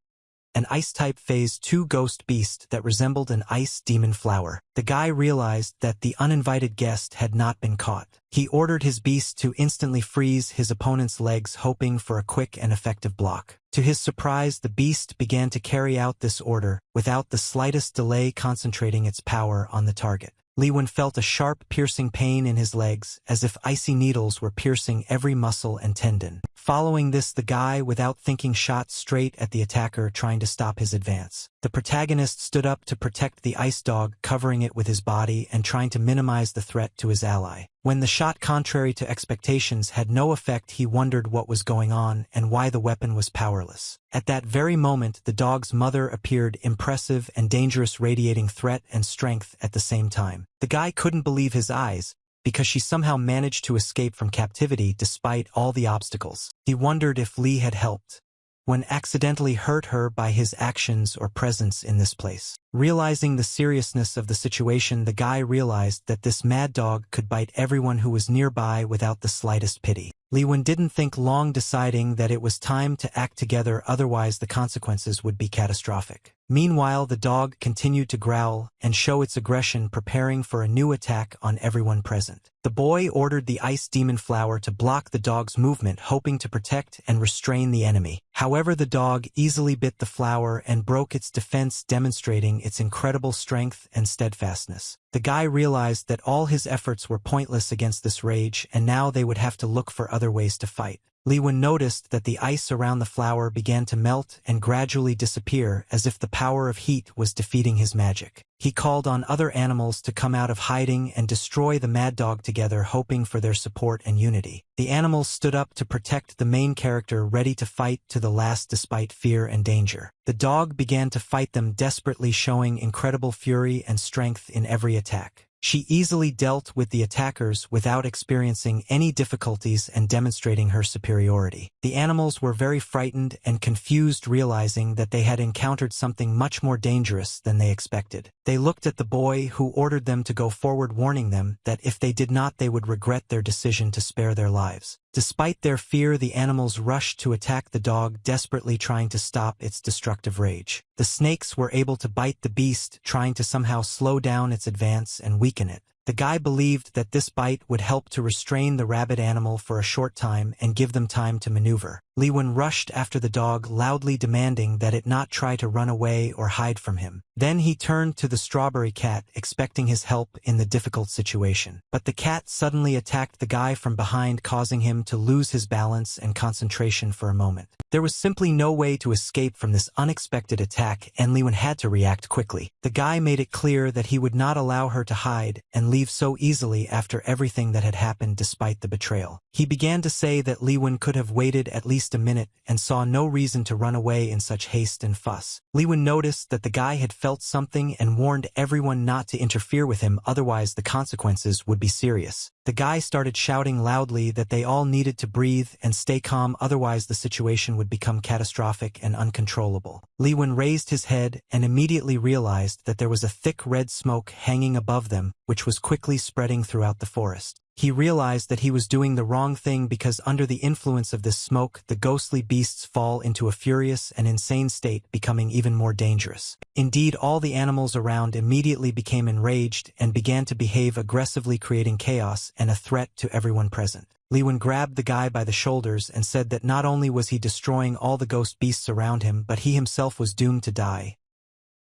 an ice-type Phase 2 ghost beast that resembled an ice demon flower. The guy realized that the uninvited guest had not been caught. He ordered his beast to instantly freeze his opponent's legs, hoping for a quick and effective block. To his surprise, the beast began to carry out this order without the slightest delay, concentrating its power on the target. Li Wen felt a sharp, piercing pain in his legs, as if icy needles were piercing every muscle and tendon. Following this, the guy, without thinking, shot straight at the attacker, trying to stop his advance. The protagonist stood up to protect the ice dog, covering it with his body and trying to minimize the threat to his ally. When the shot, contrary to expectations, had no effect, he wondered what was going on and why the weapon was powerless. At that very moment, the dog's mother appeared, impressive and dangerous, radiating threat and strength at the same time. The guy couldn't believe his eyes, because she somehow managed to escape from captivity despite all the obstacles. He wondered if Li had helped when accidentally hurt her by his actions or presence in this place. Realizing the seriousness of the situation, the guy realized that this mad dog could bite everyone who was nearby without the slightest pity. Li Wen didn't think long, deciding that it was time to act together, otherwise the consequences would be catastrophic. Meanwhile, the dog continued to growl and show its aggression, preparing for a new attack on everyone present. The boy ordered the ice demon flower to block the dog's movement, hoping to protect and restrain the enemy. However, the dog easily bit the flower and broke its defense, demonstrating its incredible strength and steadfastness. The guy realized that all his efforts were pointless against this rage, and now they would have to look for other ways to fight. Li Wen noticed that the ice around the flower began to melt and gradually disappear, as if the power of heat was defeating his magic. He called on other animals to come out of hiding and destroy the mad dog together, hoping for their support and unity. The animals stood up to protect the main character, ready to fight to the last despite fear and danger. The dog began to fight them desperately, showing incredible fury and strength in every attack. She easily dealt with the attackers without experiencing any difficulties and demonstrating her superiority. The animals were very frightened and confused, realizing that they had encountered something much more dangerous than they expected. They looked at the boy, who ordered them to go forward, warning them that if they did not, they would regret their decision to spare their lives. Despite their fear, the animals rushed to attack the dog, desperately trying to stop its destructive rage. The snakes were able to bite the beast, trying to somehow slow down its advance and weaken it. The guy believed that this bite would help to restrain the rabid animal for a short time and give them time to maneuver. Li Wen rushed after the dog, loudly demanding that it not try to run away or hide from him. Then he turned to the strawberry cat, expecting his help in the difficult situation. But the cat suddenly attacked the guy from behind, causing him to lose his balance and concentration for a moment. There was simply no way to escape from this unexpected attack, and Li Wen had to react quickly. The guy made it clear that he would not allow her to hide and leave so easily after everything that had happened despite the betrayal. He began to say that Li Wen could have waited at least a minute and saw no reason to run away in such haste and fuss. Li Wen noticed that the guy had felt something and warned everyone not to interfere with him, otherwise the consequences would be serious. The guy started shouting loudly that they all needed to breathe and stay calm, otherwise the situation would become catastrophic and uncontrollable. Li Wen raised his head and immediately realized that there was a thick red smoke hanging above them, which was quickly spreading throughout the forest. He realized that he was doing the wrong thing, because under the influence of this smoke, the ghostly beasts fall into a furious and insane state, becoming even more dangerous. Indeed, all the animals around immediately became enraged and began to behave aggressively, creating chaos and a threat to everyone present. Li Wen grabbed the guy by the shoulders and said that not only was he destroying all the ghost beasts around him, but he himself was doomed to die.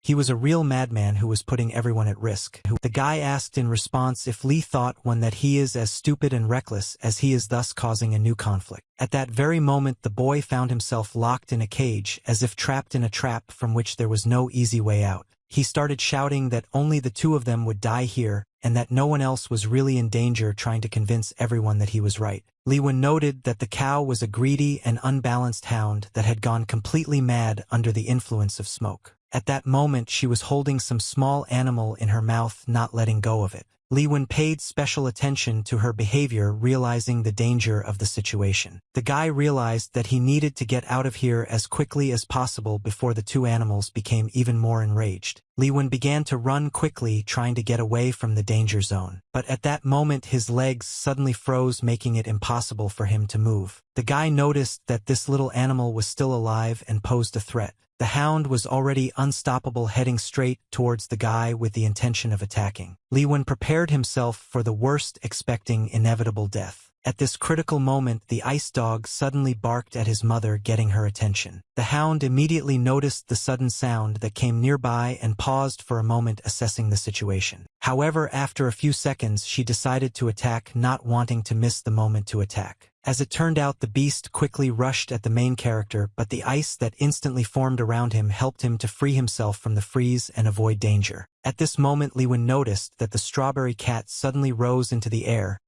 He was a real madman who was putting everyone at risk. The guy asked in response if Li thought that he is as stupid and reckless as he is, thus causing a new conflict. At that very moment, the boy found himself locked in a cage, as if trapped in a trap from which there was no easy way out. He started shouting that only the two of them would die here, and that no one else was really in danger, trying to convince everyone that he was right. Li Wen noted that the cow was a greedy and unbalanced hound that had gone completely mad under the influence of smoke. At that moment, she was holding some small animal in her mouth, not letting go of it. Li Wen paid special attention to her behavior, realizing the danger of the situation. The guy realized that he needed to get out of here as quickly as possible before the two animals became even more enraged. Li Wen began to run quickly, trying to get away from the danger zone. But at that moment, his legs suddenly froze, making it impossible for him to move. The guy noticed that this little animal was still alive and posed a threat. The hound was already unstoppable, heading straight towards the guy with the intention of attacking. Li Wen prepared himself for the worst, expecting inevitable death. At this critical moment, the ice dog suddenly barked at his mother, getting her attention. The hound immediately noticed the sudden sound that came nearby and paused for a moment, assessing the situation. However, after a few seconds, she decided to attack, not wanting to miss the moment to attack. As it turned out, the beast quickly rushed at the main character, but the ice that instantly formed around him helped him to free himself from the freeze and avoid danger. At this moment, Liwen noticed that the strawberry cat suddenly rose into the air,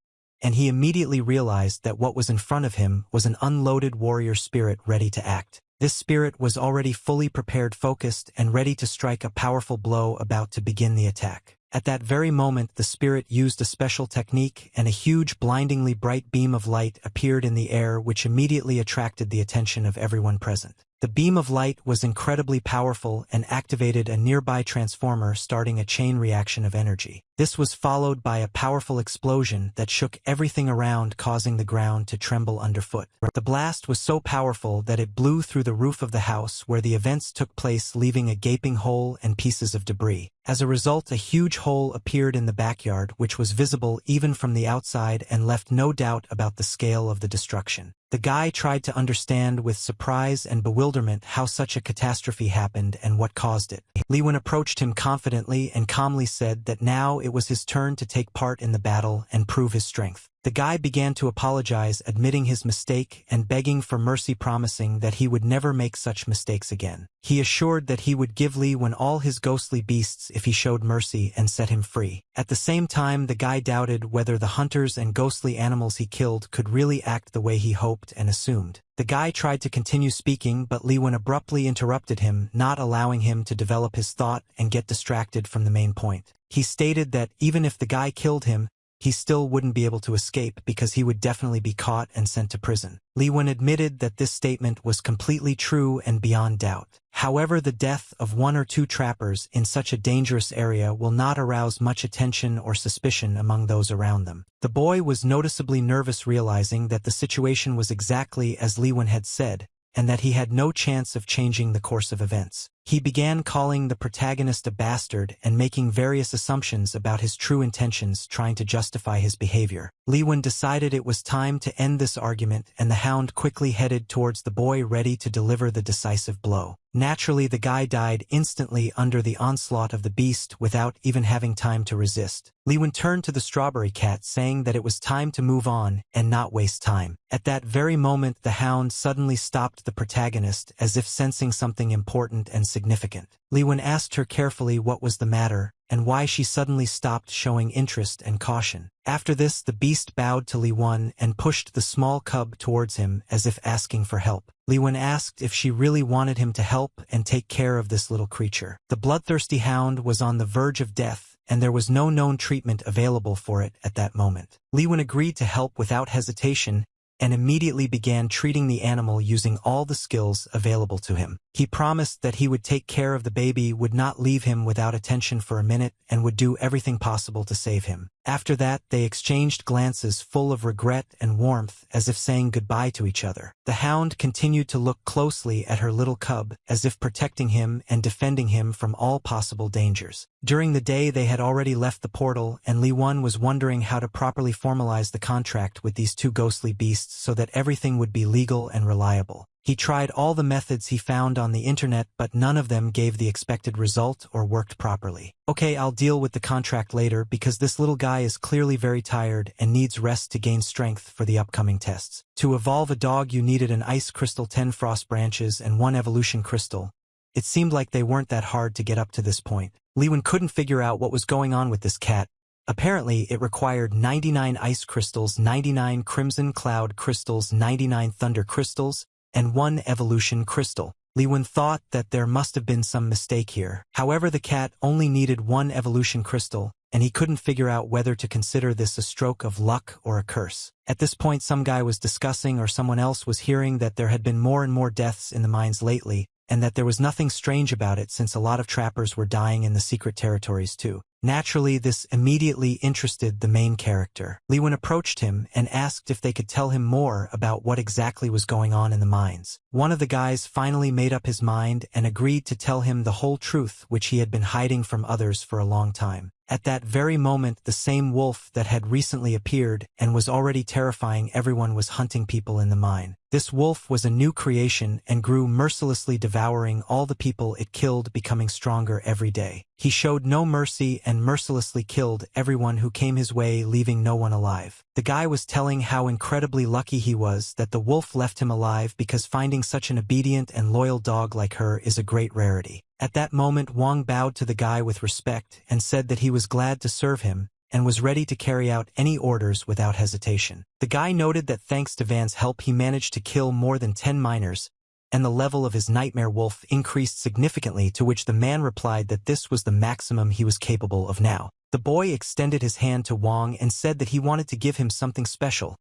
and he immediately realized that what was in front of him was an unloaded warrior spirit ready to act. This spirit was already fully prepared, focused, and ready to strike a powerful blow, about to begin the attack. At that very moment, the spirit used a special technique, and a huge, blindingly bright beam of light appeared in the air, which immediately attracted the attention of everyone present. The beam of light was incredibly powerful and activated a nearby transformer, starting a chain reaction of energy. This was followed by a powerful explosion that shook everything around, causing the ground to tremble underfoot. The blast was so powerful that it blew through the roof of the house where the events took place, leaving a gaping hole and pieces of debris. As a result, a huge hole appeared in the backyard, which was visible even from the outside and left no doubt about the scale of the destruction. The guy tried to understand with surprise and bewilderment how such a catastrophe happened and what caused it. Liwen approached him confidently and calmly said that now it was his turn to take part in the battle and prove his strength. The guy began to apologize, admitting his mistake and begging for mercy, promising that he would never make such mistakes again. He assured that he would give Liwen all his ghostly beasts if he showed mercy and set him free. At the same time, the guy doubted whether the hunters and ghostly animals he killed could really act the way he hoped and assumed. The guy tried to continue speaking, but Liwen abruptly interrupted him, not allowing him to develop his thought and get distracted from the main point. He stated that even if the guy killed him, he still wouldn't be able to escape because he would definitely be caught and sent to prison. Liwen admitted that this statement was completely true and beyond doubt. However, the death of one or two trappers in such a dangerous area will not arouse much attention or suspicion among those around them. The boy was noticeably nervous, realizing that the situation was exactly as Liwen had said, and that he had no chance of changing the course of events. He began calling the protagonist a bastard and making various assumptions about his true intentions, trying to justify his behavior. Liwen decided it was time to end this argument, and the hound quickly headed towards the boy, ready to deliver the decisive blow. Naturally, the guy died instantly under the onslaught of the beast without even having time to resist. Liwen turned to the strawberry cat, saying that it was time to move on and not waste time. At that very moment, the hound suddenly stopped the protagonist, as if sensing something important and significant. Liwen asked her carefully what was the matter, and why she suddenly stopped showing interest and caution. After this, the beast bowed to Liwen and pushed the small cub towards him as if asking for help. Liwen asked if she really wanted him to help and take care of this little creature. The bloodthirsty hound was on the verge of death, and there was no known treatment available for it at that moment. Liwen agreed to help without hesitation and immediately began treating the animal using all the skills available to him. He promised that he would take care of the baby, would not leave him without attention for a minute, and would do everything possible to save him. After that, they exchanged glances full of regret and warmth, as if saying goodbye to each other. The hound continued to look closely at her little cub, as if protecting him and defending him from all possible dangers. During the day, they had already left the portal, and Liwen was wondering how to properly formalize the contract with these two ghostly beasts so that everything would be legal and reliable. He tried all the methods he found on the internet, but none of them gave the expected result or worked properly. Okay, I'll deal with the contract later, because this little guy is clearly very tired and needs rest to gain strength for the upcoming tests. To evolve a dog, you needed an ice crystal, 10 frost branches, and 1 evolution crystal. It seemed like they weren't that hard to get up to this point. Liwen couldn't figure out what was going on with this cat. Apparently, it required 99 ice crystals, 99 crimson cloud crystals, 99 thunder crystals, and 1 evolution crystal. Liwen thought that there must have been some mistake here. However, the cat only needed 1 evolution crystal, and he couldn't figure out whether to consider this a stroke of luck or a curse. At this point, some guy was discussing, or someone else was hearing, that there had been more and more deaths in the mines lately, and that there was nothing strange about it since a lot of trappers were dying in the secret territories too. Naturally, this immediately interested the main character. Liwen approached him and asked if they could tell him more about what exactly was going on in the mines. One of the guys finally made up his mind and agreed to tell him the whole truth, which he had been hiding from others for a long time. At that very moment, the same wolf that had recently appeared and was already terrifying everyone was hunting people in the mine. This wolf was a new creation and grew mercilessly, devouring all the people it killed, becoming stronger every day. He showed no mercy and mercilessly killed everyone who came his way, leaving no one alive. The guy was telling how incredibly lucky he was that the wolf left him alive, because finding such an obedient and loyal dog like her is a great rarity. At that moment, Wong bowed to the guy with respect and said that he was glad to serve him and was ready to carry out any orders without hesitation. The guy noted that thanks to Van's help he managed to kill more than 10 miners, and the level of his nightmare wolf increased significantly, to which the man replied that this was the maximum he was capable of now. The boy extended his hand to Wong and said that he wanted to give him something special,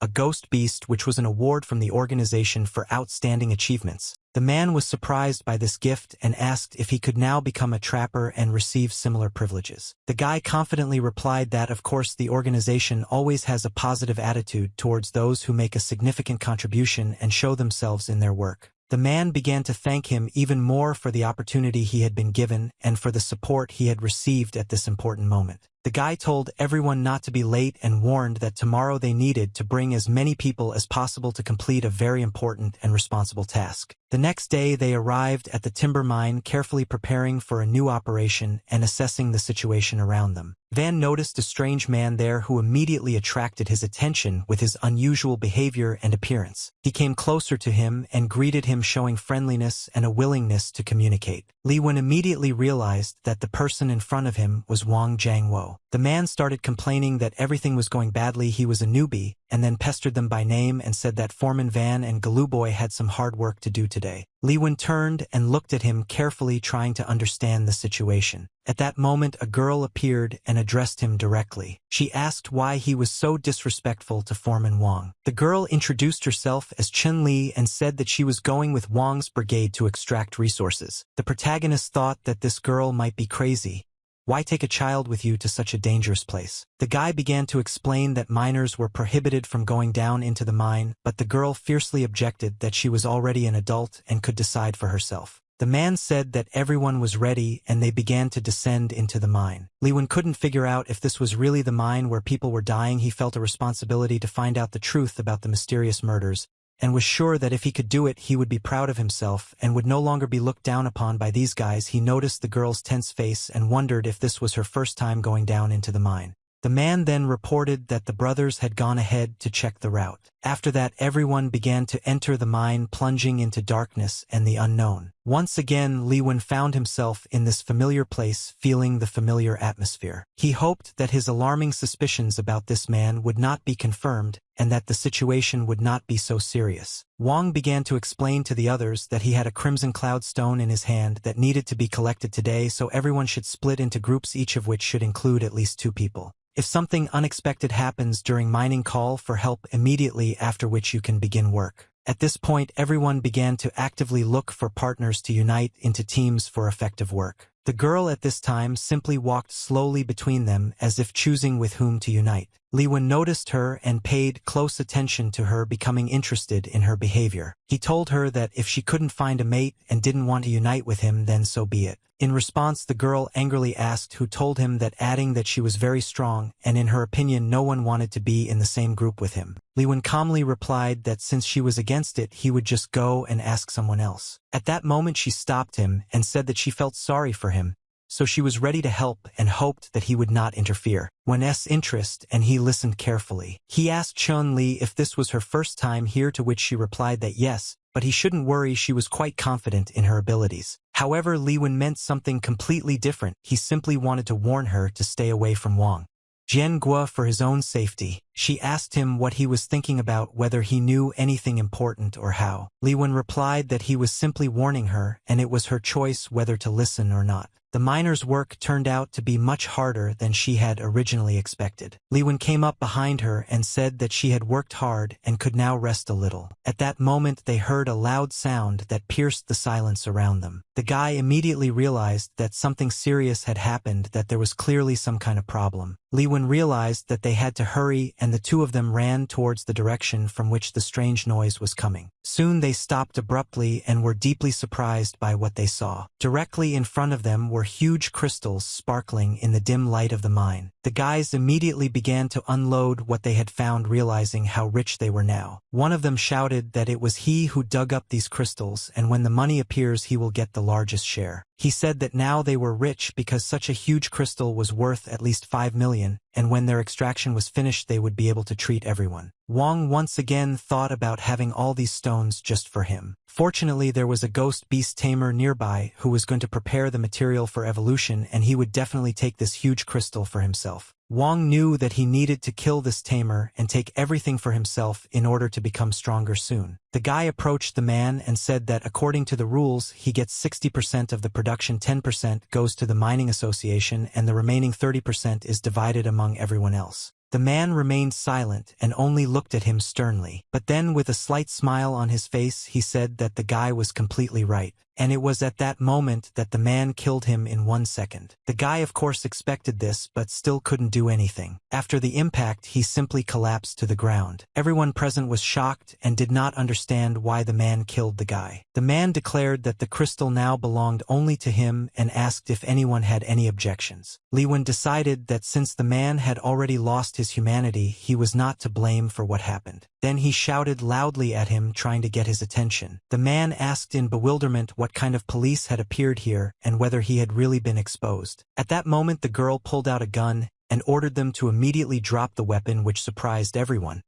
a ghost beast, which was an award from the organization for outstanding achievements. The man was surprised by this gift and asked if he could now become a trapper and receive similar privileges. The guy confidently replied that of course the organization always has a positive attitude towards those who make a significant contribution and show themselves in their work. The man began to thank him even more for the opportunity he had been given and for the support he had received at this important moment. The guy told everyone not to be late and warned that tomorrow they needed to bring as many people as possible to complete a very important and responsible task. The next day they arrived at the timber mine, carefully preparing for a new operation and assessing the situation around them. Van noticed a strange man there who immediately attracted his attention with his unusual behavior and appearance. He came closer to him and greeted him, showing friendliness and a willingness to communicate. Li Wen immediately realized that the person in front of him was Wong Jang. The man started complaining that everything was going badly, he was a newbie, and then pestered them by name and said that Foreman Van and Galuboy had some hard work to do today. Li Wen turned and looked at him carefully, trying to understand the situation. At that moment, a girl appeared and addressed him directly. She asked why he was so disrespectful to Foreman Wong. The girl introduced herself as Chen Li and said that she was going with Wong's brigade to extract resources. The protagonist thought that this girl might be crazy. Why take a child with you to such a dangerous place? The guy began to explain that miners were prohibited from going down into the mine, but the girl fiercely objected that she was already an adult and could decide for herself. The man said that everyone was ready and they began to descend into the mine. Li Wen couldn't figure out if this was really the mine where people were dying. He felt a responsibility to find out the truth about the mysterious murders, and was sure that if he could do it, he would be proud of himself and would no longer be looked down upon by these guys. He noticed the girl's tense face and wondered if this was her first time going down into the mine. The man then reported that the brothers had gone ahead to check the route. After that, everyone began to enter the mine, plunging into darkness and the unknown. Once again, Li Wen found himself in this familiar place, feeling the familiar atmosphere. He hoped that his alarming suspicions about this man would not be confirmed and that the situation would not be so serious. Wong began to explain to the others that he had a crimson cloud stone in his hand that needed to be collected today, so everyone should split into groups, each of which should include at least 2 people. If something unexpected happens during mining, call for help immediately, after which you can begin work. At this point, everyone began to actively look for partners to unite into teams for effective work. The girl at this time simply walked slowly between them as if choosing with whom to unite. Li Wen noticed her and paid close attention to her, becoming interested in her behavior. He told her that if she couldn't find a mate and didn't want to unite with him, then so be it. In response, the girl angrily asked who told him that, adding that she was very strong and in her opinion no one wanted to be in the same group with him. Li Wen calmly replied that since she was against it, he would just go and ask someone else. At that moment she stopped him and said that she felt sorry for him, so she was ready to help and hoped that he would not interfere. Wen's interest, and he listened carefully. He asked Chun Li if this was her first time here, to which she replied that yes, but he shouldn't worry, she was quite confident in her abilities. However, Li Wen meant something completely different. He simply wanted to warn her to stay away from Wong Jiangua for his own safety. She asked him what he was thinking about, whether he knew anything important or how. Li Wen replied that he was simply warning her, and it was her choice whether to listen or not. The miner's work turned out to be much harder than she had originally expected. Li Wen came up behind her and said that she had worked hard and could now rest a little. At that moment they heard a loud sound that pierced the silence around them. The guy immediately realized that something serious had happened, that there was clearly some kind of problem. Li Wen realized that they had to hurry, and the 2 of them ran towards the direction from which the strange noise was coming. Soon they stopped abruptly and were deeply surprised by what they saw. Directly in front of them were were huge crystals sparkling in the dim light of the mine. The guys immediately began to unload what they had found, realizing how rich they were now. One of them shouted that it was he who dug up these crystals, and when the money appears he will get the largest share. He said that now they were rich because such a huge crystal was worth at least 5 million, and when their extraction was finished they would be able to treat everyone. Wong once again thought about having all these stones just for him. Fortunately, there was a ghost beast tamer nearby who was going to prepare the material for evolution, and he would definitely take this huge crystal for himself. Wong knew that he needed to kill this tamer and take everything for himself in order to become stronger soon. The guy approached the man and said that according to the rules, he gets 60% of the production, 10% goes to the mining association, and the remaining 30% is divided among everyone else. The man remained silent and only looked at him sternly. But then, with a slight smile on his face, he said that the guy was completely right. And it was at that moment that the man killed him in 1 second. The guy of course expected this, but still couldn't do anything. After the impact, he simply collapsed to the ground. Everyone present was shocked and did not understand why the man killed the guy. The man declared that the crystal now belonged only to him and asked if anyone had any objections. Liwen decided that since the man had already lost his humanity, he was not to blame for what happened. Then he shouted loudly at him, trying to get his attention. The man asked in bewilderment what kind of police had appeared here and whether he had really been exposed. At that moment the girl pulled out a gun and ordered them to immediately drop the weapon, which surprised everyone.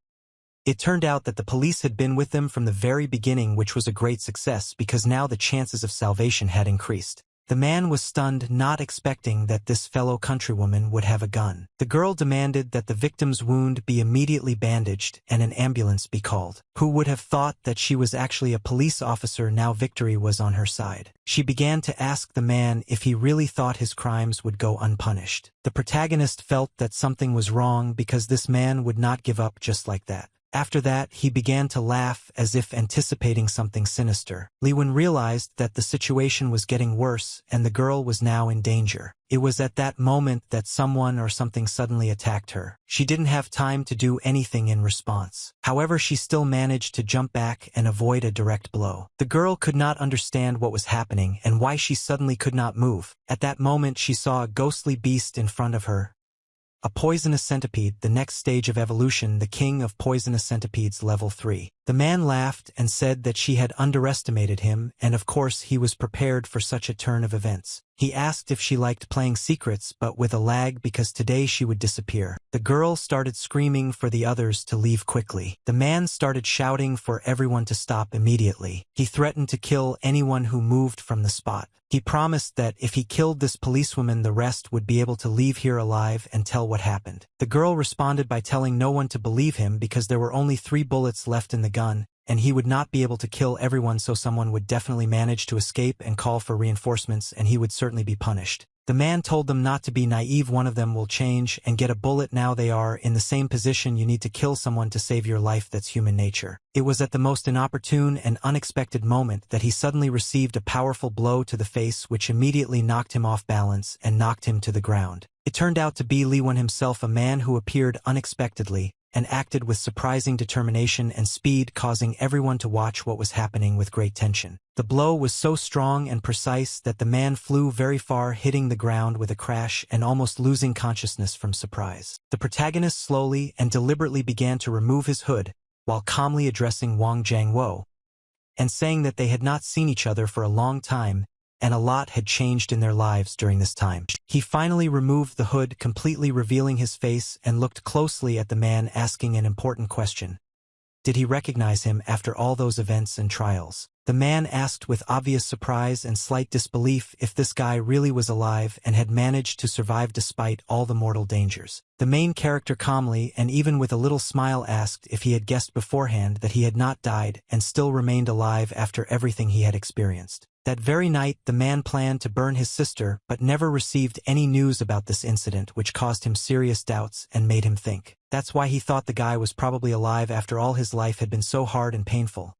It turned out that the police had been with them from the very beginning, which was a great success because now the chances of salvation had increased. The man was stunned, not expecting that this fellow countrywoman would have a gun. The girl demanded that the victim's wound be immediately bandaged and an ambulance be called. Who would have thought that she was actually a police officer? Now victory was on her side. She began to ask the man if he really thought his crimes would go unpunished. The protagonist felt that something was wrong because this man would not give up just like that. After that, he began to laugh as if anticipating something sinister. Liwen realized that the situation was getting worse and the girl was now in danger. It was at that moment that someone or something suddenly attacked her. She didn't have time to do anything in response. However, she still managed to jump back and avoid a direct blow. The girl could not understand what was happening and why she suddenly could not move. At that moment, she saw a ghostly beast in front of her. A poisonous centipede, the next stage of evolution, the king of poisonous centipedes, level 3. The man laughed and said that she had underestimated him, and of course he was prepared for such a turn of events. He asked if she liked playing secrets, but with a lag because today she would disappear. The girl started screaming for the others to leave quickly. The man started shouting for everyone to stop immediately. He threatened to kill anyone who moved from the spot. He promised that if he killed this policewoman, the rest would be able to leave here alive and tell what happened. The girl responded by telling no one to believe him because there were only 3 bullets left in the gun, and he would not be able to kill everyone, so someone would definitely manage to escape and call for reinforcements, and he would certainly be punished. The man told them not to be naive. One of them will change and get a bullet. Now they are in the same position. You need to kill someone to save your life. That's human nature. It was at the most inopportune and unexpected moment that he suddenly received a powerful blow to the face, which immediately knocked him off balance and knocked him to the ground. It turned out to be Liwen himself, a man who appeared unexpectedly and acted with surprising determination and speed, causing everyone to watch what was happening with great tension. The blow was so strong and precise that the man flew very far, hitting the ground with a crash and almost losing consciousness from surprise. The protagonist slowly and deliberately began to remove his hood, while calmly addressing Wong Jang and saying that they had not seen each other for a long time, and a lot had changed in their lives during this time. He finally removed the hood, completely revealing his face, and looked closely at the man, asking an important question. Did he recognize him after all those events and trials? The man asked with obvious surprise and slight disbelief if this guy really was alive and had managed to survive despite all the mortal dangers. The main character calmly and even with a little smile asked if he had guessed beforehand that he had not died and still remained alive after everything he had experienced. That very night, the man planned to burn his sister, but never received any news about this incident, which caused him serious doubts and made him think. That's why he thought the guy was probably alive after all his life had been so hard and painful.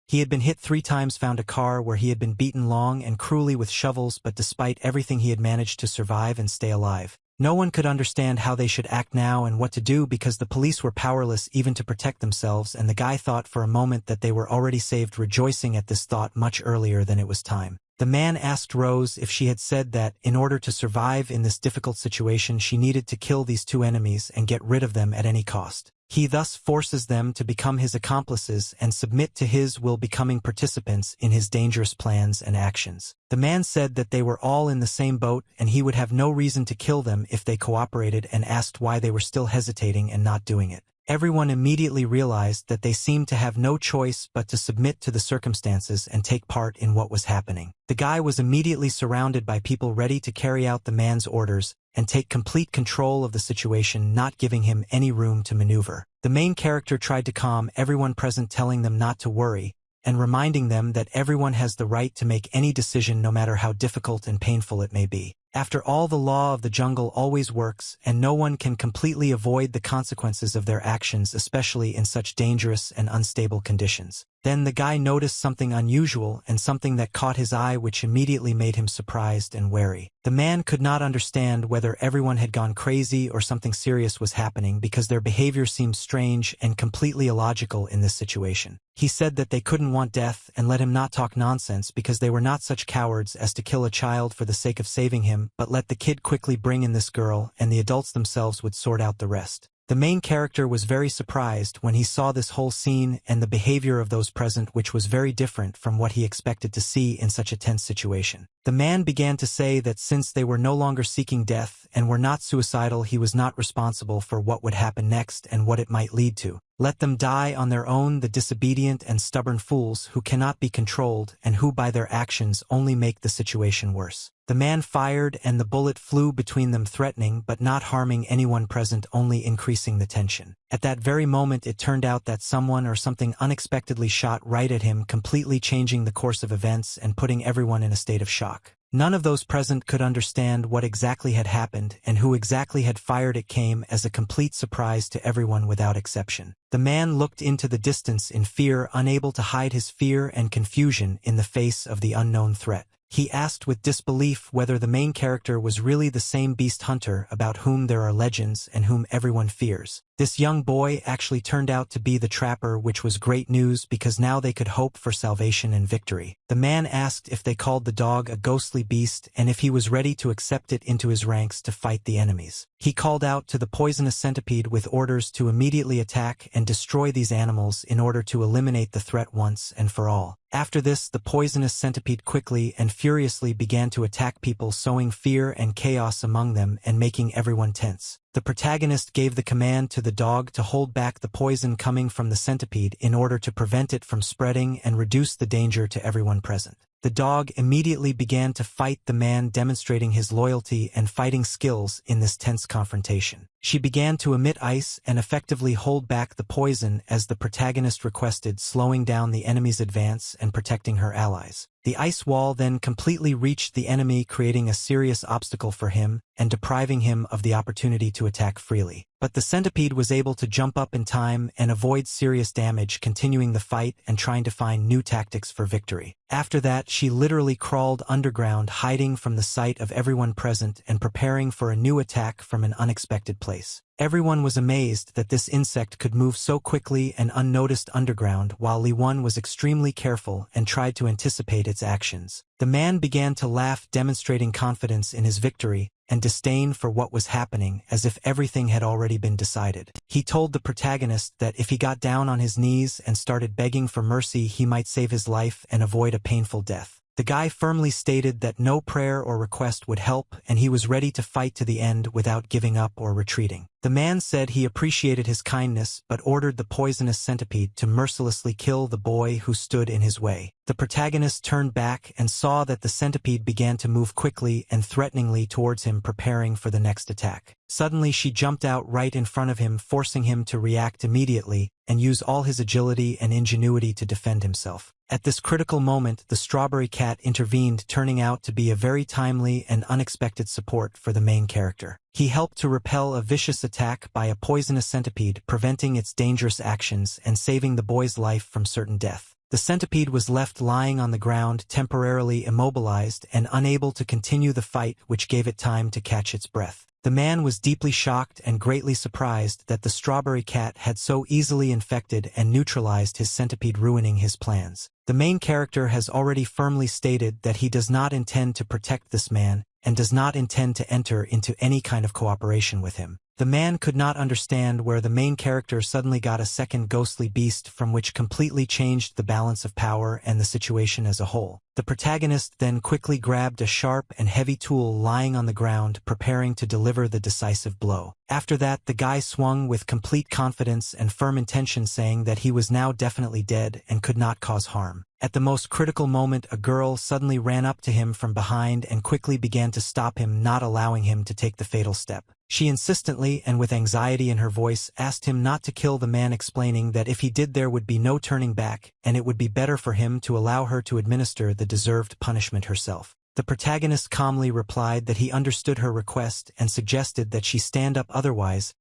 He had been hit 3 times, found a car where he had been beaten long and cruelly with shovels, but despite everything he had managed to survive and stay alive. No one could understand how they should act now and what to do because the police were powerless even to protect themselves, and the guy thought for a moment that they were already saved, rejoicing at this thought much earlier than it was time. The man asked Rose if she had said that, in order to survive in this difficult situation, she needed to kill these two enemies and get rid of them at any cost. He thus forces them to become his accomplices and submit to his will, becoming participants in his dangerous plans and actions. The man said that they were all in the same boat and he would have no reason to kill them if they cooperated, and asked why they were still hesitating and not doing it. Everyone immediately realized that they seemed to have no choice but to submit to the circumstances and take part in what was happening. The guy was immediately surrounded by people ready to carry out the man's orders and take complete control of the situation, not giving him any room to maneuver. The main character tried to calm everyone present, telling them not to worry, and reminding them that everyone has the right to make any decision, no matter how difficult and painful it may be. After all, the law of the jungle always works, and no one can completely avoid the consequences of their actions, especially in such dangerous and unstable conditions. Then the guy noticed something unusual and something that caught his eye, which immediately made him surprised and wary. The man could not understand whether everyone had gone crazy or something serious was happening, because their behavior seemed strange and completely illogical in this situation. He said that they couldn't want death and let him not talk nonsense, because they were not such cowards as to kill a child for the sake of saving him, but let the kid quickly bring in this girl, and the adults themselves would sort out the rest. The main character was very surprised when he saw this whole scene and the behavior of those present, which was very different from what he expected to see in such a tense situation. The man began to say that since they were no longer seeking death and were not suicidal, he was not responsible for what would happen next and what it might lead to. Let them die on their own, the disobedient and stubborn fools who cannot be controlled and who by their actions only make the situation worse. The man fired and the bullet flew between them, threatening but not harming anyone present, only increasing the tension. At that very moment, it turned out that someone or something unexpectedly shot right at him, completely changing the course of events and putting everyone in a state of shock. None of those present could understand what exactly had happened and who exactly had fired. It came as a complete surprise to everyone without exception. The man looked into the distance in fear, unable to hide his fear and confusion in the face of the unknown threat. He asked with disbelief whether the main character was really the same beast hunter about whom there are legends and whom everyone fears. This young boy actually turned out to be the trapper, which was great news because now they could hope for salvation and victory. The man asked if they called the dog a ghostly beast and if he was ready to accept it into his ranks to fight the enemies. He called out to the poisonous centipede with orders to immediately attack and destroy these animals in order to eliminate the threat once and for all. After this, the poisonous centipede quickly and furiously began to attack people, sowing fear and chaos among them and making everyone tense. The protagonist gave the command to the dog to hold back the poison coming from the centipede in order to prevent it from spreading and reduce the danger to everyone present. The dog immediately began to fight the man, demonstrating his loyalty and fighting skills in this tense confrontation. She began to emit ice and effectively hold back the poison as the protagonist requested, slowing down the enemy's advance and protecting her allies. The ice wall then completely reached the enemy, creating a serious obstacle for him and depriving him of the opportunity to attack freely. But the centipede was able to jump up in time and avoid serious damage, continuing the fight and trying to find new tactics for victory. After that, she literally crawled underground, hiding from the sight of everyone present and preparing for a new attack from an unexpected place. Everyone was amazed that this insect could move so quickly and unnoticed underground, while Li Wen was extremely careful and tried to anticipate its actions. The man began to laugh, demonstrating confidence in his victory and disdain for what was happening, as if everything had already been decided. He told the protagonist that if he got down on his knees and started begging for mercy, he might save his life and avoid a painful death. The guy firmly stated that no prayer or request would help, and he was ready to fight to the end without giving up or retreating. The man said he appreciated his kindness, but ordered the poisonous centipede to mercilessly kill the boy who stood in his way. The protagonist turned back and saw that the centipede began to move quickly and threateningly towards him, preparing for the next attack. Suddenly, she jumped out right in front of him, forcing him to react immediately and use all his agility and ingenuity to defend himself. At this critical moment, the strawberry cat intervened, turning out to be a very timely and unexpected support for the main character. He helped to repel a vicious attack by a poisonous centipede, preventing its dangerous actions and saving the boy's life from certain death. The centipede was left lying on the ground, temporarily immobilized and unable to continue the fight, which gave it time to catch its breath. The man was deeply shocked and greatly surprised that the strawberry cat had so easily infected and neutralized his centipede, ruining his plans. The main character has already firmly stated that he does not intend to protect this man and does not intend to enter into any kind of cooperation with him. The man could not understand where the main character suddenly got a second ghostly beast from which completely changed the balance of power and the situation as a whole. The protagonist then quickly grabbed a sharp and heavy tool lying on the ground, preparing to deliver the decisive blow. After that, the guy swung with complete confidence and firm intention, saying that he was now definitely dead and could not cause harm. At the most critical moment, a girl suddenly ran up to him from behind and quickly began to stop him, not allowing him to take the fatal step. She insistently and with anxiety in her voice asked him not to kill the man, explaining that if he did there would be no turning back and it would be better for him to allow her to administer the deserved punishment herself. The protagonist calmly replied that he understood her request and suggested that she stand up, otherwise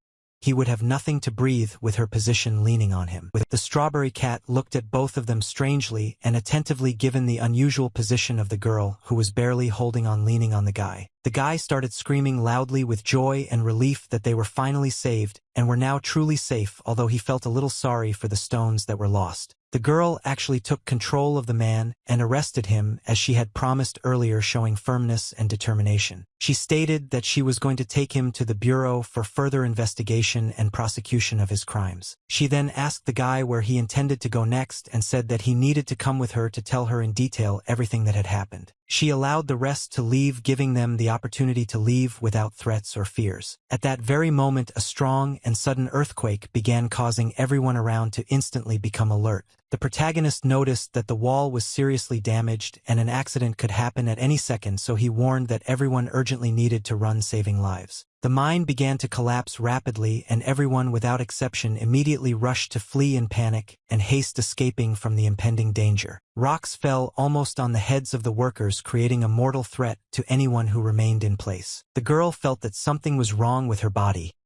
he would have nothing to breathe with her position leaning on him. The strawberry cat looked at both of them strangely and attentively, given the unusual position of the girl, who was barely holding on, leaning on the guy. The guy started screaming loudly with joy and relief that they were finally saved and were now truly safe, although he felt a little sorry for the stones that were lost. The girl actually took control of the man and arrested him as she had promised earlier, showing firmness and determination. She stated that she was going to take him to the bureau for further investigation and prosecution of his crimes. She then asked the guy where he intended to go next and said that he needed to come with her to tell her in detail everything that had happened. She allowed the rest to leave, giving them the opportunity to leave without threats or fears. At that very moment, a strong and sudden earthquake began, causing everyone around to instantly become alert. The protagonist noticed that the wall was seriously damaged and an accident could happen at any second, so he warned that everyone urgently needed to run, saving lives. The mine began to collapse rapidly, and everyone without exception immediately rushed to flee in panic and haste, escaping from the impending danger. Rocks fell almost on the heads of the workers, creating a mortal threat to anyone who remained in place. The girl felt that something was wrong with her body.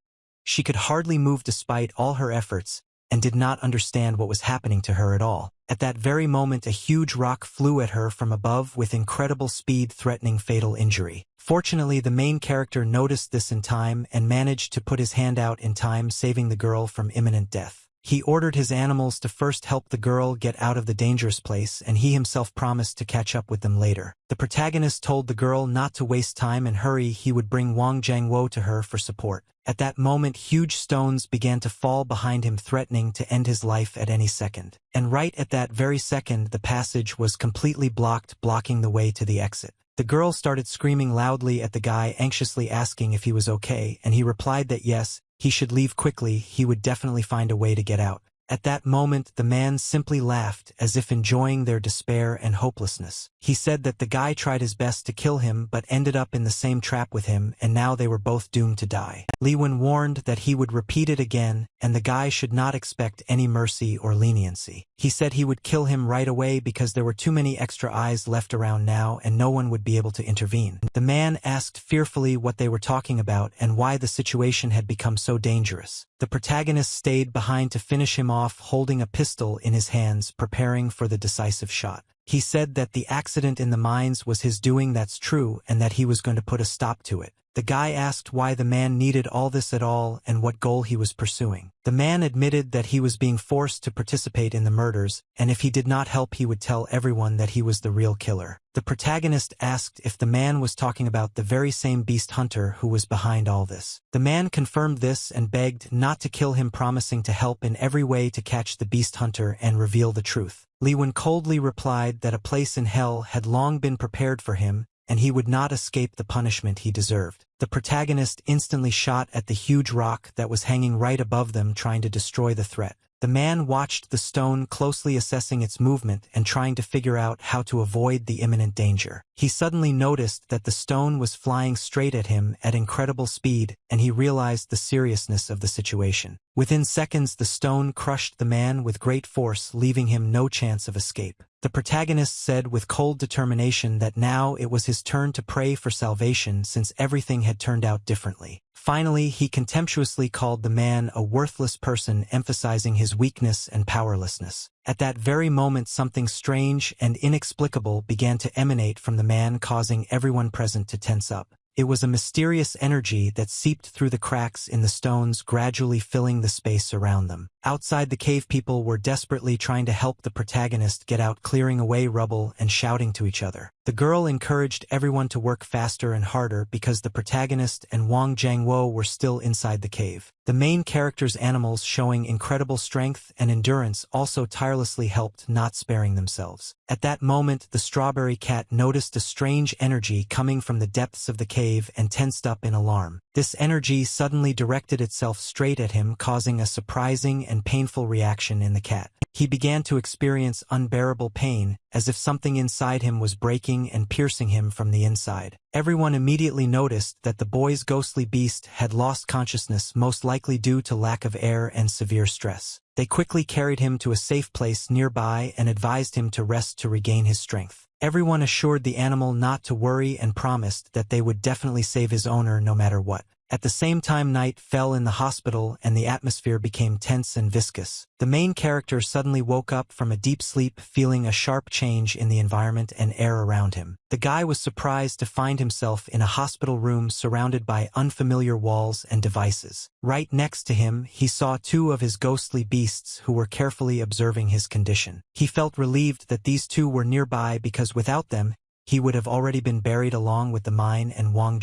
She could hardly move despite all her efforts, and did not understand what was happening to her at all. At that very moment, a huge rock flew at her from above with incredible speed, threatening fatal injury. Fortunately, the main character noticed this in time and managed to put his hand out in time, saving the girl from imminent death. He ordered his animals to first help the girl get out of the dangerous place, and he himself promised to catch up with them later. The protagonist told the girl not to waste time and hurry. He would bring Wong Jang to her for support. At that moment, huge stones began to fall behind him, threatening to end his life at any second. And right at that very second, the passage was completely blocked, blocking the way to the exit. The girl started screaming loudly at the guy, anxiously asking if he was okay, and he replied that yes, he should leave quickly, he would definitely find a way to get out. At that moment, the man simply laughed, as if enjoying their despair and hopelessness. He said that the guy tried his best to kill him but ended up in the same trap with him, and now they were both doomed to die. Liwen warned that he would repeat it again, and the guy should not expect any mercy or leniency. He said he would kill him right away because there were too many extra eyes left around now and no one would be able to intervene. The man asked fearfully what they were talking about and why the situation had become so dangerous. The protagonist stayed behind to finish him off, holding a pistol in his hands, preparing for the decisive shot. He said that the accident in the mines was his doing, that's true, and that he was going to put a stop to it. The guy asked why the man needed all this at all and what goal he was pursuing. The man admitted that he was being forced to participate in the murders, and if he did not help he would tell everyone that he was the real killer. The protagonist asked if the man was talking about the very same beast hunter who was behind all this. The man confirmed this and begged not to kill him, promising to help in every way to catch the beast hunter and reveal the truth. Liwen coldly replied that a place in hell had long been prepared for him, and he would not escape the punishment he deserved. The protagonist instantly shot at the huge rock that was hanging right above them, trying to destroy the threat. The man watched the stone closely, assessing its movement and trying to figure out how to avoid the imminent danger. He suddenly noticed that the stone was flying straight at him at incredible speed, and he realized the seriousness of the situation. Within seconds, the stone crushed the man with great force, leaving him no chance of escape. The protagonist said with cold determination that now it was his turn to pray for salvation, since everything had turned out differently. Finally, he contemptuously called the man a worthless person, emphasizing his weakness and powerlessness. At that very moment, something strange and inexplicable began to emanate from the man, causing everyone present to tense up. It was a mysterious energy that seeped through the cracks in the stones, gradually filling the space around them. Outside, the cave people were desperately trying to help the protagonist get out, clearing away rubble and shouting to each other. The girl encouraged everyone to work faster and harder because the protagonist and Wong were still inside the cave. The main character's animals, showing incredible strength and endurance, also tirelessly helped, not sparing themselves. At that moment, the strawberry cat noticed a strange energy coming from the depths of the cave and tensed up in alarm. This energy suddenly directed itself straight at him, causing a surprising and painful reaction in the cat. He began to experience unbearable pain, as if something inside him was breaking and piercing him from the inside. Everyone immediately noticed that the boy's ghostly beast had lost consciousness, most likely due to lack of air and severe stress. They quickly carried him to a safe place nearby and advised him to rest to regain his strength. Everyone assured the animal not to worry and promised that they would definitely save his owner no matter what. At the same time, night fell in the hospital and the atmosphere became tense and viscous. The main character suddenly woke up from a deep sleep, feeling a sharp change in the environment and air around him. The guy was surprised to find himself in a hospital room surrounded by unfamiliar walls and devices. Right next to him, he saw two of his ghostly beasts who were carefully observing his condition. He felt relieved that these two were nearby because without them, he would have already been buried along with the mine and Wong.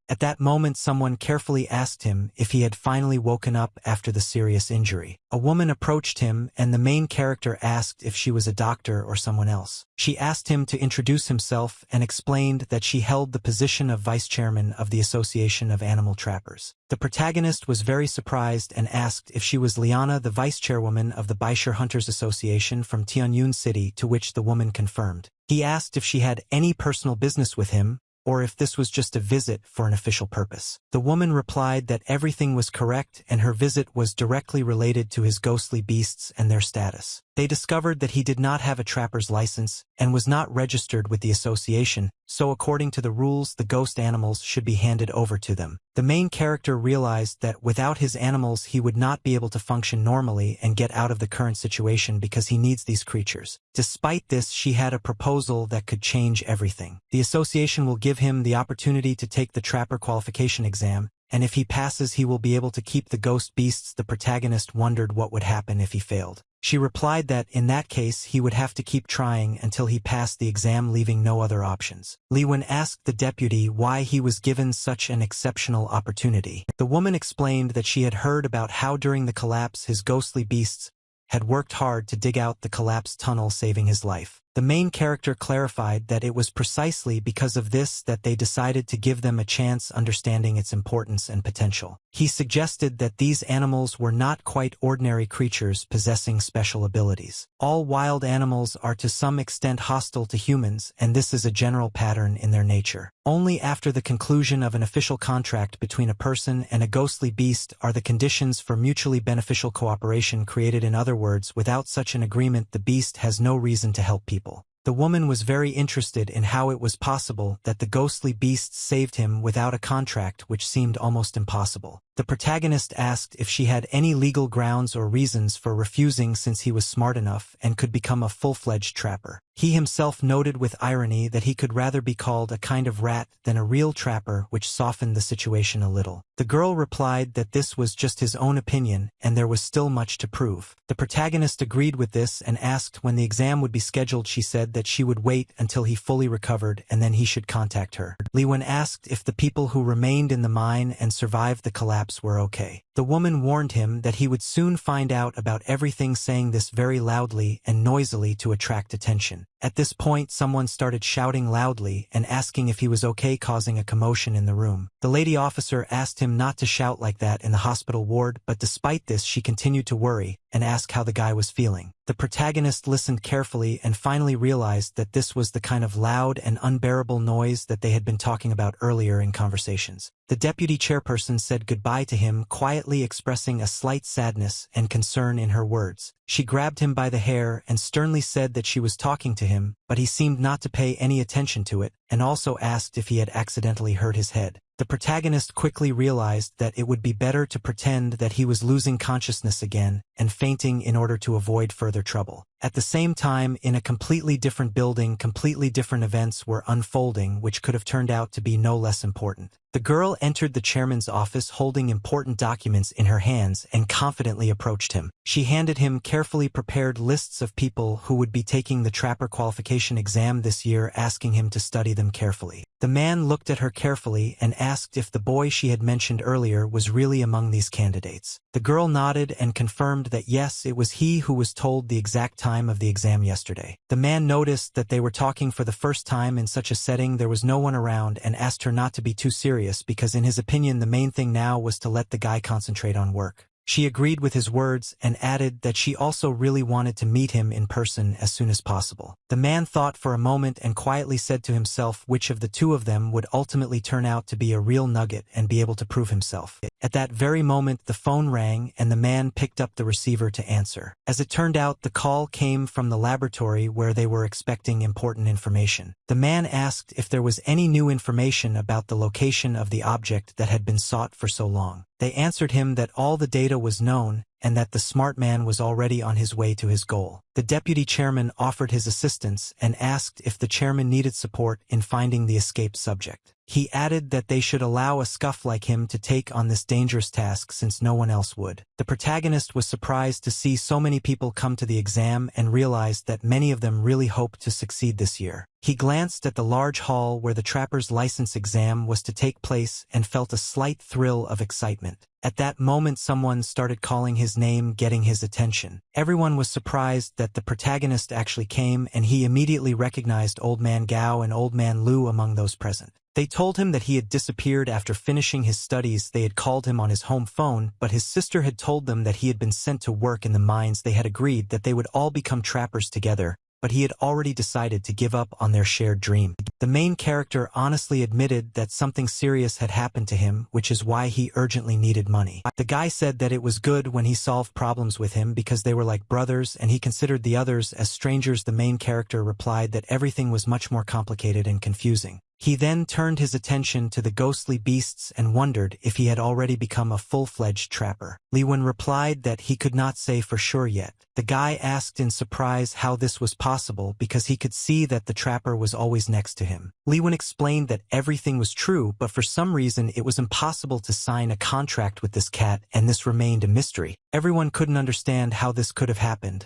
At that moment, someone carefully asked him if he had finally woken up after the serious injury. A woman approached him, and the main character asked if she was a doctor or someone else. She asked him to introduce himself and explained that she held the position of vice chairman of the Association of Animal Trappers. The protagonist was very surprised and asked if she was Liana, the vice chairwoman of the Baishar Hunters Association from Tianyun City, to which the woman confirmed. He asked if she had any personal business with him, or if this was just a visit for an official purpose. The woman replied that everything was correct and her visit was directly related to his ghostly beasts and their status. They discovered that he did not have a trapper's license and was not registered with the association, so according to the rules, the ghost animals should be handed over to them. The main character realized that without his animals he would not be able to function normally and get out of the current situation because he needs these creatures. Despite this, she had a proposal that could change everything. The association will give him the opportunity to take the trapper qualification exam, and if he passes he will be able to keep the ghost beasts. The protagonist wondered what would happen if he failed. She replied that, in that case, he would have to keep trying until he passed the exam, leaving no other options. Li Wen asked the deputy why he was given such an exceptional opportunity. The woman explained that she had heard about how during the collapse his ghostly beasts had worked hard to dig out the collapsed tunnel, saving his life. The main character clarified that it was precisely because of this that they decided to give them a chance, understanding its importance and potential. He suggested that these animals were not quite ordinary creatures possessing special abilities. All wild animals are to some extent hostile to humans, and this is a general pattern in their nature. Only after the conclusion of an official contract between a person and a ghostly beast are the conditions for mutually beneficial cooperation created. In other words, without such an agreement, the beast has no reason to help people. The woman was very interested in how it was possible that the ghostly beasts saved him without a contract, which seemed almost impossible. The protagonist asked if she had any legal grounds or reasons for refusing, since he was smart enough and could become a full-fledged trapper. He himself noted with irony that he could rather be called a kind of rat than a real trapper, which softened the situation a little. The girl replied that this was just his own opinion and there was still much to prove. The protagonist agreed with this and asked when the exam would be scheduled. She said that she would wait until he fully recovered and then he should contact her. Li Wen asked if the people who remained in the mine and survived the collapse were okay. The woman warned him that he would soon find out about everything, saying this very loudly and noisily to attract attention. At this point, someone started shouting loudly and asking if he was okay, causing a commotion in the room. The lady officer asked him not to shout like that in the hospital ward, but despite this she continued to worry and ask how the guy was feeling. The protagonist listened carefully and finally realized that this was the kind of loud and unbearable noise that they had been talking about earlier in conversations. The deputy chairperson said goodbye to him, quietly expressing a slight sadness and concern in her words. She grabbed him by the hair and sternly said that she was talking to him, but he seemed not to pay any attention to it, and also asked if he had accidentally hurt his head. The protagonist quickly realized that it would be better to pretend that he was losing consciousness again and fainting in order to avoid further trouble. At the same time, in a completely different building, completely different events were unfolding which could have turned out to be no less important. The girl entered the chairman's office holding important documents in her hands and confidently approached him. She handed him carefully prepared lists of people who would be taking the trapper qualification exam this year, asking him to study them carefully. The man looked at her carefully and asked if the boy she had mentioned earlier was really among these candidates. The girl nodded and confirmed that yes, it was he who was told the exact time of the exam yesterday. The man noticed that they were talking for the first time in such a setting. There was no one around and asked her not to be too serious because in his opinion the main thing now was to let the guy concentrate on work. She agreed with his words and added that she also really wanted to meet him in person as soon as possible. The man thought for a moment and quietly said to himself which of the two of them would ultimately turn out to be a real nugget and be able to prove himself. At that very moment the phone rang and the man picked up the receiver to answer. As it turned out, the call came from the laboratory where they were expecting important information. The man asked if there was any new information about the location of the object that had been sought for so long. They answered him that all the data was known and that the smart man was already on his way to his goal. The deputy chairman offered his assistance and asked if the chairman needed support in finding the escaped subject. He added that they should allow a scuff like him to take on this dangerous task since no one else would. The protagonist was surprised to see so many people come to the exam and realized that many of them really hoped to succeed this year. He glanced at the large hall where the trapper's license exam was to take place and felt a slight thrill of excitement. At that moment someone started calling his name, getting his attention. Everyone was surprised that the protagonist actually came, and he immediately recognized Old Man Gao and Old Man Lu among those present. They told him that he had disappeared after finishing his studies. They had called him on his home phone, but his sister had told them that he had been sent to work in the mines. They had agreed that they would all become trappers together, but he had already decided to give up on their shared dream. The main character honestly admitted that something serious had happened to him, which is why he urgently needed money. The guy said that it was good when he solved problems with him because they were like brothers and he considered the others as strangers. The main character replied that everything was much more complicated and confusing. He then turned his attention to the ghostly beasts and wondered if he had already become a full-fledged trapper. Liwen replied that he could not say for sure yet. The guy asked in surprise how this was possible because he could see that the trapper was always next to him. Liwen explained that everything was true, but for some reason it was impossible to sign a contract with this cat, and this remained a mystery. Everyone couldn't understand how this could have happened.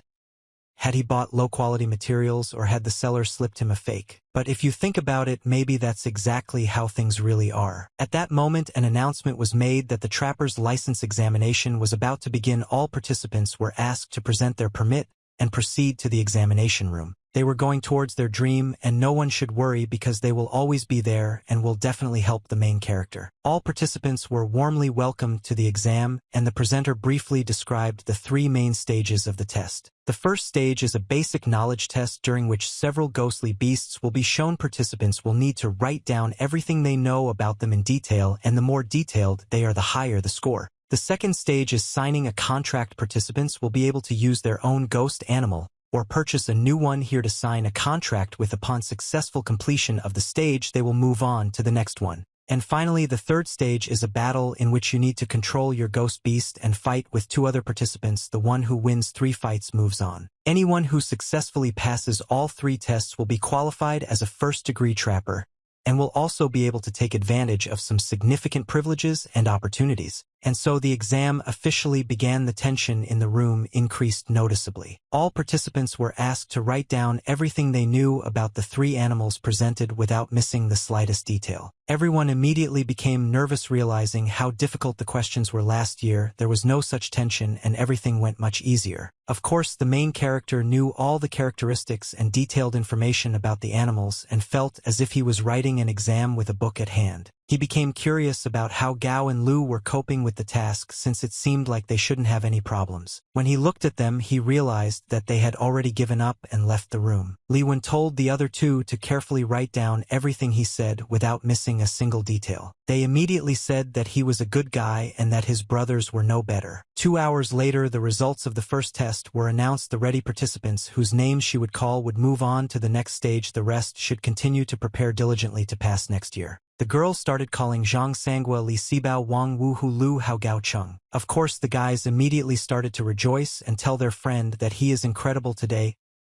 Had he bought low-quality materials or had the seller slipped him a fake? But if you think about it, maybe that's exactly how things really are. At that moment, an announcement was made that the trapper's license examination was about to begin. All participants were asked to present their permit and proceed to the examination room. They were going towards their dream, and no one should worry because they will always be there and will definitely help the main character. All participants were warmly welcomed to the exam, and the presenter briefly described the three main stages of the test. The first stage is a basic knowledge test during which several ghostly beasts will be shown. Participants will need to write down everything they know about them in detail, and the more detailed they are, the higher the score. The second stage is signing a contract. Participants will be able to use their own ghost animal or purchase a new one here to sign a contract with. Upon successful completion of the stage, they will move on to the next one. And finally, the third stage is a battle in which you need to control your ghost beast and fight with two other participants. The one who wins 3 fights moves on. Anyone who successfully passes all 3 tests will be qualified as a first-degree trapper and will also be able to take advantage of some significant privileges and opportunities. And so the exam officially began. The tension in the room increased noticeably. All participants were asked to write down everything they knew about the 3 animals presented without missing the slightest detail. Everyone immediately became nervous, realizing how difficult the questions were last year. There was no such tension and everything went much easier. Of course, the main character knew all the characteristics and detailed information about the animals and felt as if he was writing an exam with a book at hand. He became curious about how Gao and Lu were coping with the task, since it seemed like they shouldn't have any problems. When he looked at them, he realized that they had already given up and left the room. Liwen told the other 2 to carefully write down everything he said without missing a single detail. They immediately said that he was a good guy and that his brothers were no better. 2 hours later, the results of the first test were announced. The ready participants whose names she would call would move on to the next stage. The rest should continue to prepare diligently to pass next year. The girl started calling Zhang Sangua, Li Sibao, Wang Wu Hu Lu Hao Gao Chung. Of course, the guys immediately started to rejoice and tell their friend that he is incredible today.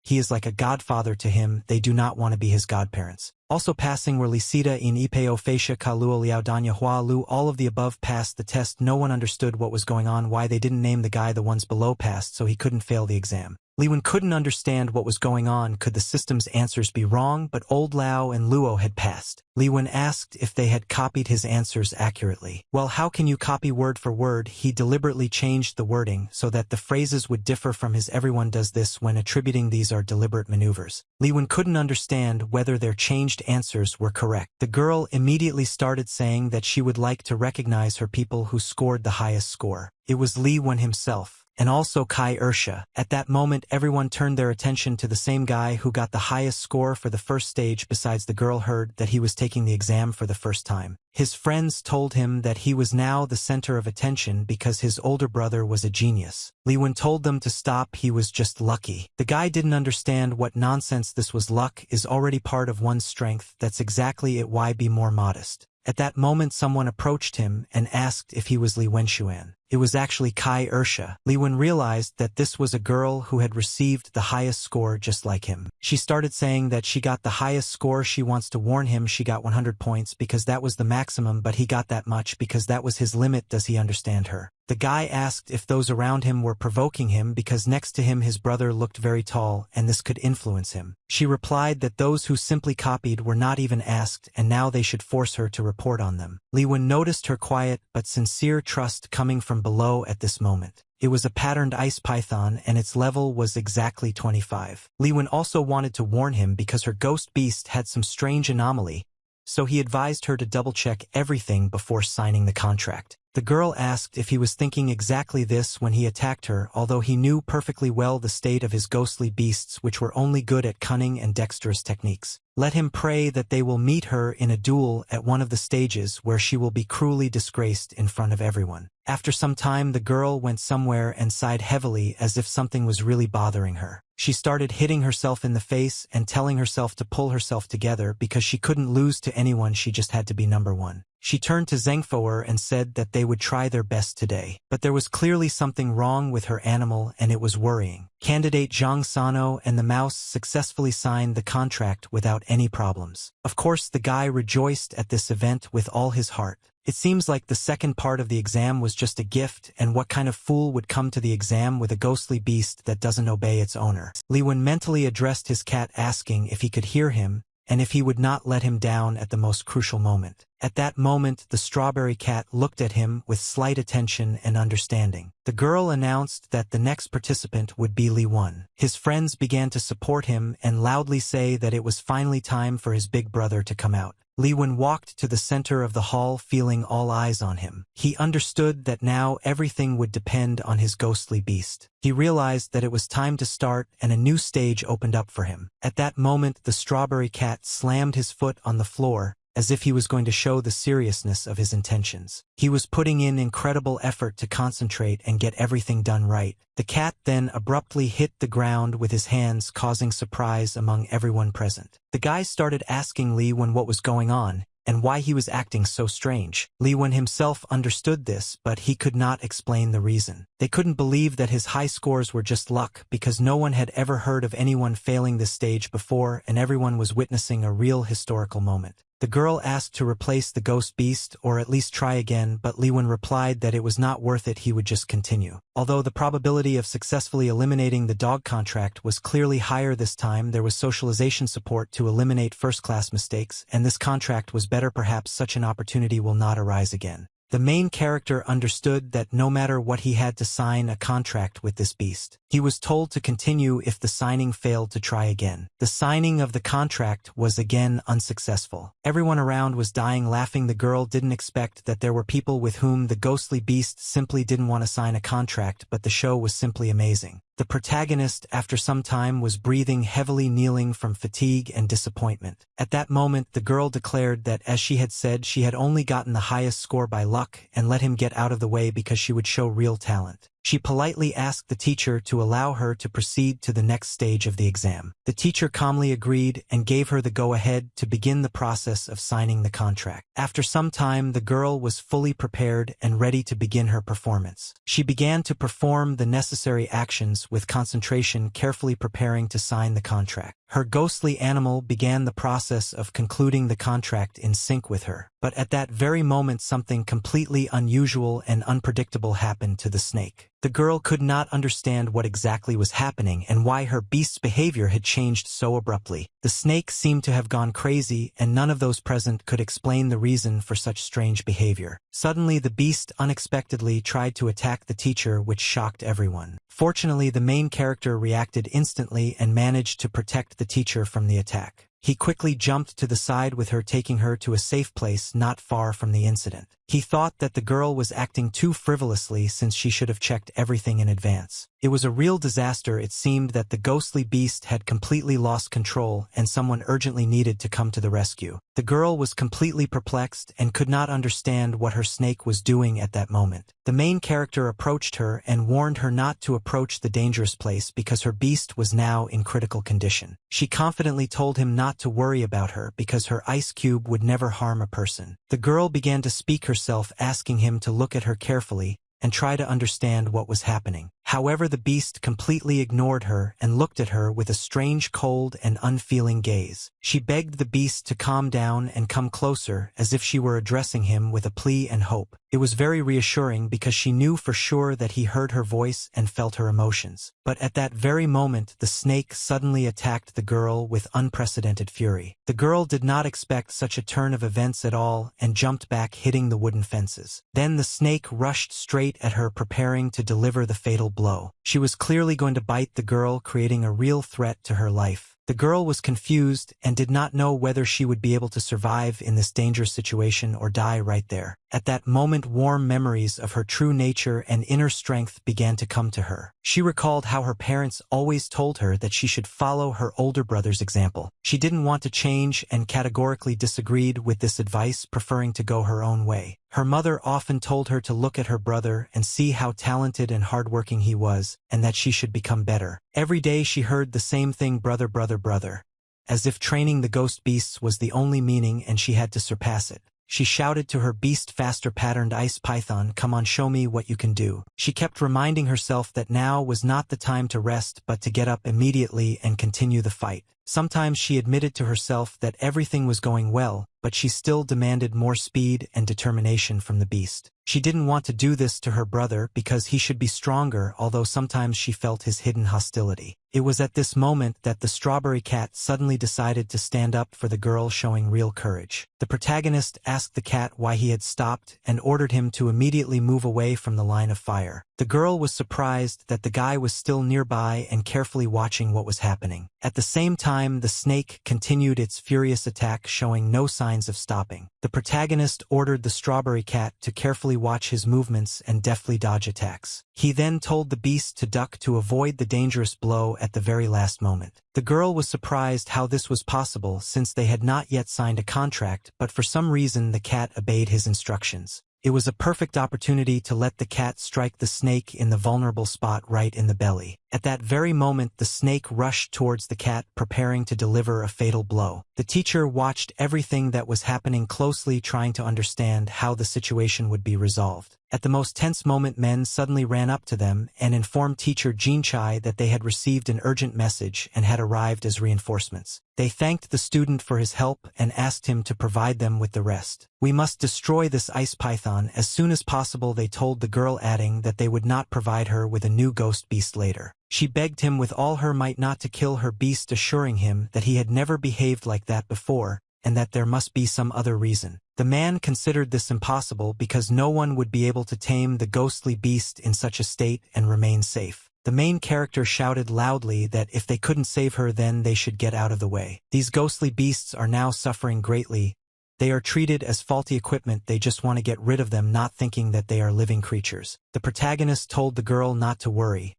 he is like a godfather to him, they do not want to be his godparents. Also passing were Lisita in Ipeo Facia Kaluo Liao Danya Hua Lu. All of the above passed the test. No one understood what was going on, why they didn't name the guy. The ones below passed, so he couldn't fail the exam. Li Wen couldn't understand what was going on. Could the system's answers be wrong? But old Lao and Luo had passed. Li Wen asked if they had copied his answers accurately. Well, how can you copy word for word? He deliberately changed the wording so that the phrases would differ from his. Everyone does this when attributing. These are deliberate maneuvers. Li Wen couldn't understand whether their changed answers were correct. The girl immediately started saying that she would like to recognize her people who scored the highest score. It was Li Wen himself, and also Kai Ursha. At that moment, everyone turned their attention to the same guy who got the highest score for the first stage. Besides, the girl heard that he was taking the exam for the first time. His friends told him that he was now the center of attention because his older brother was a genius. Li Wen told them to stop. He was just lucky. The guy didn't understand what nonsense this was. Luck is already part of one's strength. That's exactly it. Why be more modest? At that moment, someone approached him and asked if he was Li Wenshuan. It was actually Kai Ursha. Li Wen realized that this was a girl who had received the highest score just like him. She started saying that she got the highest score. She wants to warn him she got 100 points because that was the maximum, but he got that much because that was his limit. Does he understand her? The guy asked if those around him were provoking him because next to him his brother looked very tall and this could influence him. She replied that those who simply copied were not even asked and now they should force her to report on them. Li Wen noticed her quiet but sincere trust coming from below at this moment. It was a patterned ice python and its level was exactly 25. Li Wen also wanted to warn him because her ghost beast had some strange anomaly, so he advised her to double-check everything before signing the contract. The girl asked if he was thinking exactly this when he attacked her, although he knew perfectly well the state of his ghostly beasts, which were only good at cunning and dexterous techniques. Let him pray that they will meet her in a duel at one of the stages where she will be cruelly disgraced in front of everyone. After some time, the girl went somewhere and sighed heavily as if something was really bothering her. She started hitting herself in the face and telling herself to pull herself together because she couldn't lose to anyone. She just had to be number one. She turned to Zhengfoer and said that they would try their best today. But there was clearly something wrong with her animal and it was worrying. Candidate Zhang Sano and the mouse successfully signed the contract without any problems. Of course, the guy rejoiced at this event with all his heart. It seems like the second part of the exam was just a gift, and what kind of fool would come to the exam with a ghostly beast that doesn't obey its owner? Li Wen mentally addressed his cat asking if he could hear him, and if he would not let him down at the most crucial moment. At that moment, the strawberry cat looked at him with slight attention and understanding. The girl announced that the next participant would be Li Wen. His friends began to support him and loudly say that it was finally time for his big brother to come out. Li Wen walked to the center of the hall feeling all eyes on him. He understood that now everything would depend on his ghostly beast. He realized that it was time to start and a new stage opened up for him. At that moment, the strawberry cat slammed his foot on the floor, as if he was going to show the seriousness of his intentions. He was putting in incredible effort to concentrate and get everything done right. The cat then abruptly hit the ground with his hands, causing surprise among everyone present. The guys started asking Li Wen what was going on and why he was acting so strange. Li Wen himself understood this, but he could not explain the reason. They couldn't believe that his high scores were just luck, because no one had ever heard of anyone failing this stage before and everyone was witnessing a real historical moment. The girl asked to replace the ghost beast or at least try again, but Li Wen replied that it was not worth it, he would just continue. Although the probability of successfully eliminating the dog contract was clearly higher this time, there was socialization support to eliminate first-class mistakes, and this contract was better. Perhaps such an opportunity will not arise again. The main character understood that no matter what he had to sign a contract with this beast. He was told to continue if the signing failed to try again. The signing of the contract was again unsuccessful. Everyone around was dying laughing. The girl didn't expect that there were people with whom the ghostly beast simply didn't want to sign a contract, but the show was simply amazing. The protagonist, after some time, was breathing heavily, kneeling from fatigue and disappointment. At that moment, the girl declared that, as she had said, she had only gotten the highest score by luck and let him get out of the way because she would show real talent. She politely asked the teacher to allow her to proceed to the next stage of the exam. The teacher calmly agreed and gave her the go-ahead to begin the process of signing the contract. After some time, the girl was fully prepared and ready to begin her performance. She began to perform the necessary actions with concentration, carefully preparing to sign the contract. Her ghostly animal began the process of concluding the contract in sync with her. But at that very moment, something completely unusual and unpredictable happened to the snake. The girl could not understand what exactly was happening and why her beast's behavior had changed so abruptly. The snake seemed to have gone crazy, and none of those present could explain the reason for such strange behavior. Suddenly, the beast unexpectedly tried to attack the teacher, which shocked everyone. Fortunately, the main character reacted instantly and managed to protect the teacher from the attack. He quickly jumped to the side with her, taking her to a safe place not far from the incident. He thought that the girl was acting too frivolously since she should have checked everything in advance. It was a real disaster. It seemed that the ghostly beast had completely lost control and someone urgently needed to come to the rescue. The girl was completely perplexed and could not understand what her snake was doing at that moment. The main character approached her and warned her not to approach the dangerous place because her beast was now in critical condition. She confidently told him not to worry about her because her ice cube would never harm a person. The girl began to speak herself, asking him to look at her carefully and try to understand what was happening. However, the beast completely ignored her and looked at her with a strange, cold, and unfeeling gaze. She begged the beast to calm down and come closer, as if she were addressing him with a plea and hope. It was very reassuring because she knew for sure that he heard her voice and felt her emotions. But at that very moment, the snake suddenly attacked the girl with unprecedented fury. The girl did not expect such a turn of events at all and jumped back, hitting the wooden fences. Then the snake rushed straight at her, preparing to deliver the fatal blow. She was clearly going to bite the girl, creating a real threat to her life. The girl was confused and did not know whether she would be able to survive in this dangerous situation or die right there. At that moment, warm memories of her true nature and inner strength began to come to her. She recalled how her parents always told her that she should follow her older brother's example. She didn't want to change and categorically disagreed with this advice, preferring to go her own way. Her mother often told her to look at her brother and see how talented and hardworking he was, and that she should become better. Every day she heard the same thing, brother, brother, brother, as if training the ghost beasts was the only meaning and she had to surpass it. She shouted to her beast, faster, patterned ice python, come on, show me what you can do. She kept reminding herself that now was not the time to rest, but to get up immediately and continue the fight. Sometimes she admitted to herself that everything was going well, but she still demanded more speed and determination from the beast. She didn't want to do this to her brother because he should be stronger, although sometimes she felt his hidden hostility. It was at this moment that the strawberry cat suddenly decided to stand up for the girl, showing real courage. The protagonist asked the cat why he had stopped and ordered him to immediately move away from the line of fire. The girl was surprised that the guy was still nearby and carefully watching what was happening. At the same time, the snake continued its furious attack, showing no signs of stopping. The protagonist ordered the strawberry cat to carefully watch his movements and deftly dodge attacks. He then told the beast to duck to avoid the dangerous blow at the very last moment. The girl was surprised how this was possible since they had not yet signed a contract, but for some reason the cat obeyed his instructions. It was a perfect opportunity to let the cat strike the snake in the vulnerable spot right in the belly. At that very moment, the snake rushed towards the cat, preparing to deliver a fatal blow. The teacher watched everything that was happening closely, trying to understand how the situation would be resolved. At the most tense moment, men suddenly ran up to them and informed teacher Jinchai that they had received an urgent message and had arrived as reinforcements. They thanked the student for his help and asked him to provide them with the rest. We must destroy this ice python as soon as possible, they told the girl, adding that they would not provide her with a new ghost beast later. She begged him with all her might not to kill her beast, assuring him that he had never behaved like that before and that there must be some other reason. The man considered this impossible because no one would be able to tame the ghostly beast in such a state and remain safe. The main character shouted loudly that if they couldn't save her, then they should get out of the way. These ghostly beasts are now suffering greatly. They are treated as faulty equipment. They just want to get rid of them, not thinking that they are living creatures. The protagonist told the girl not to worry.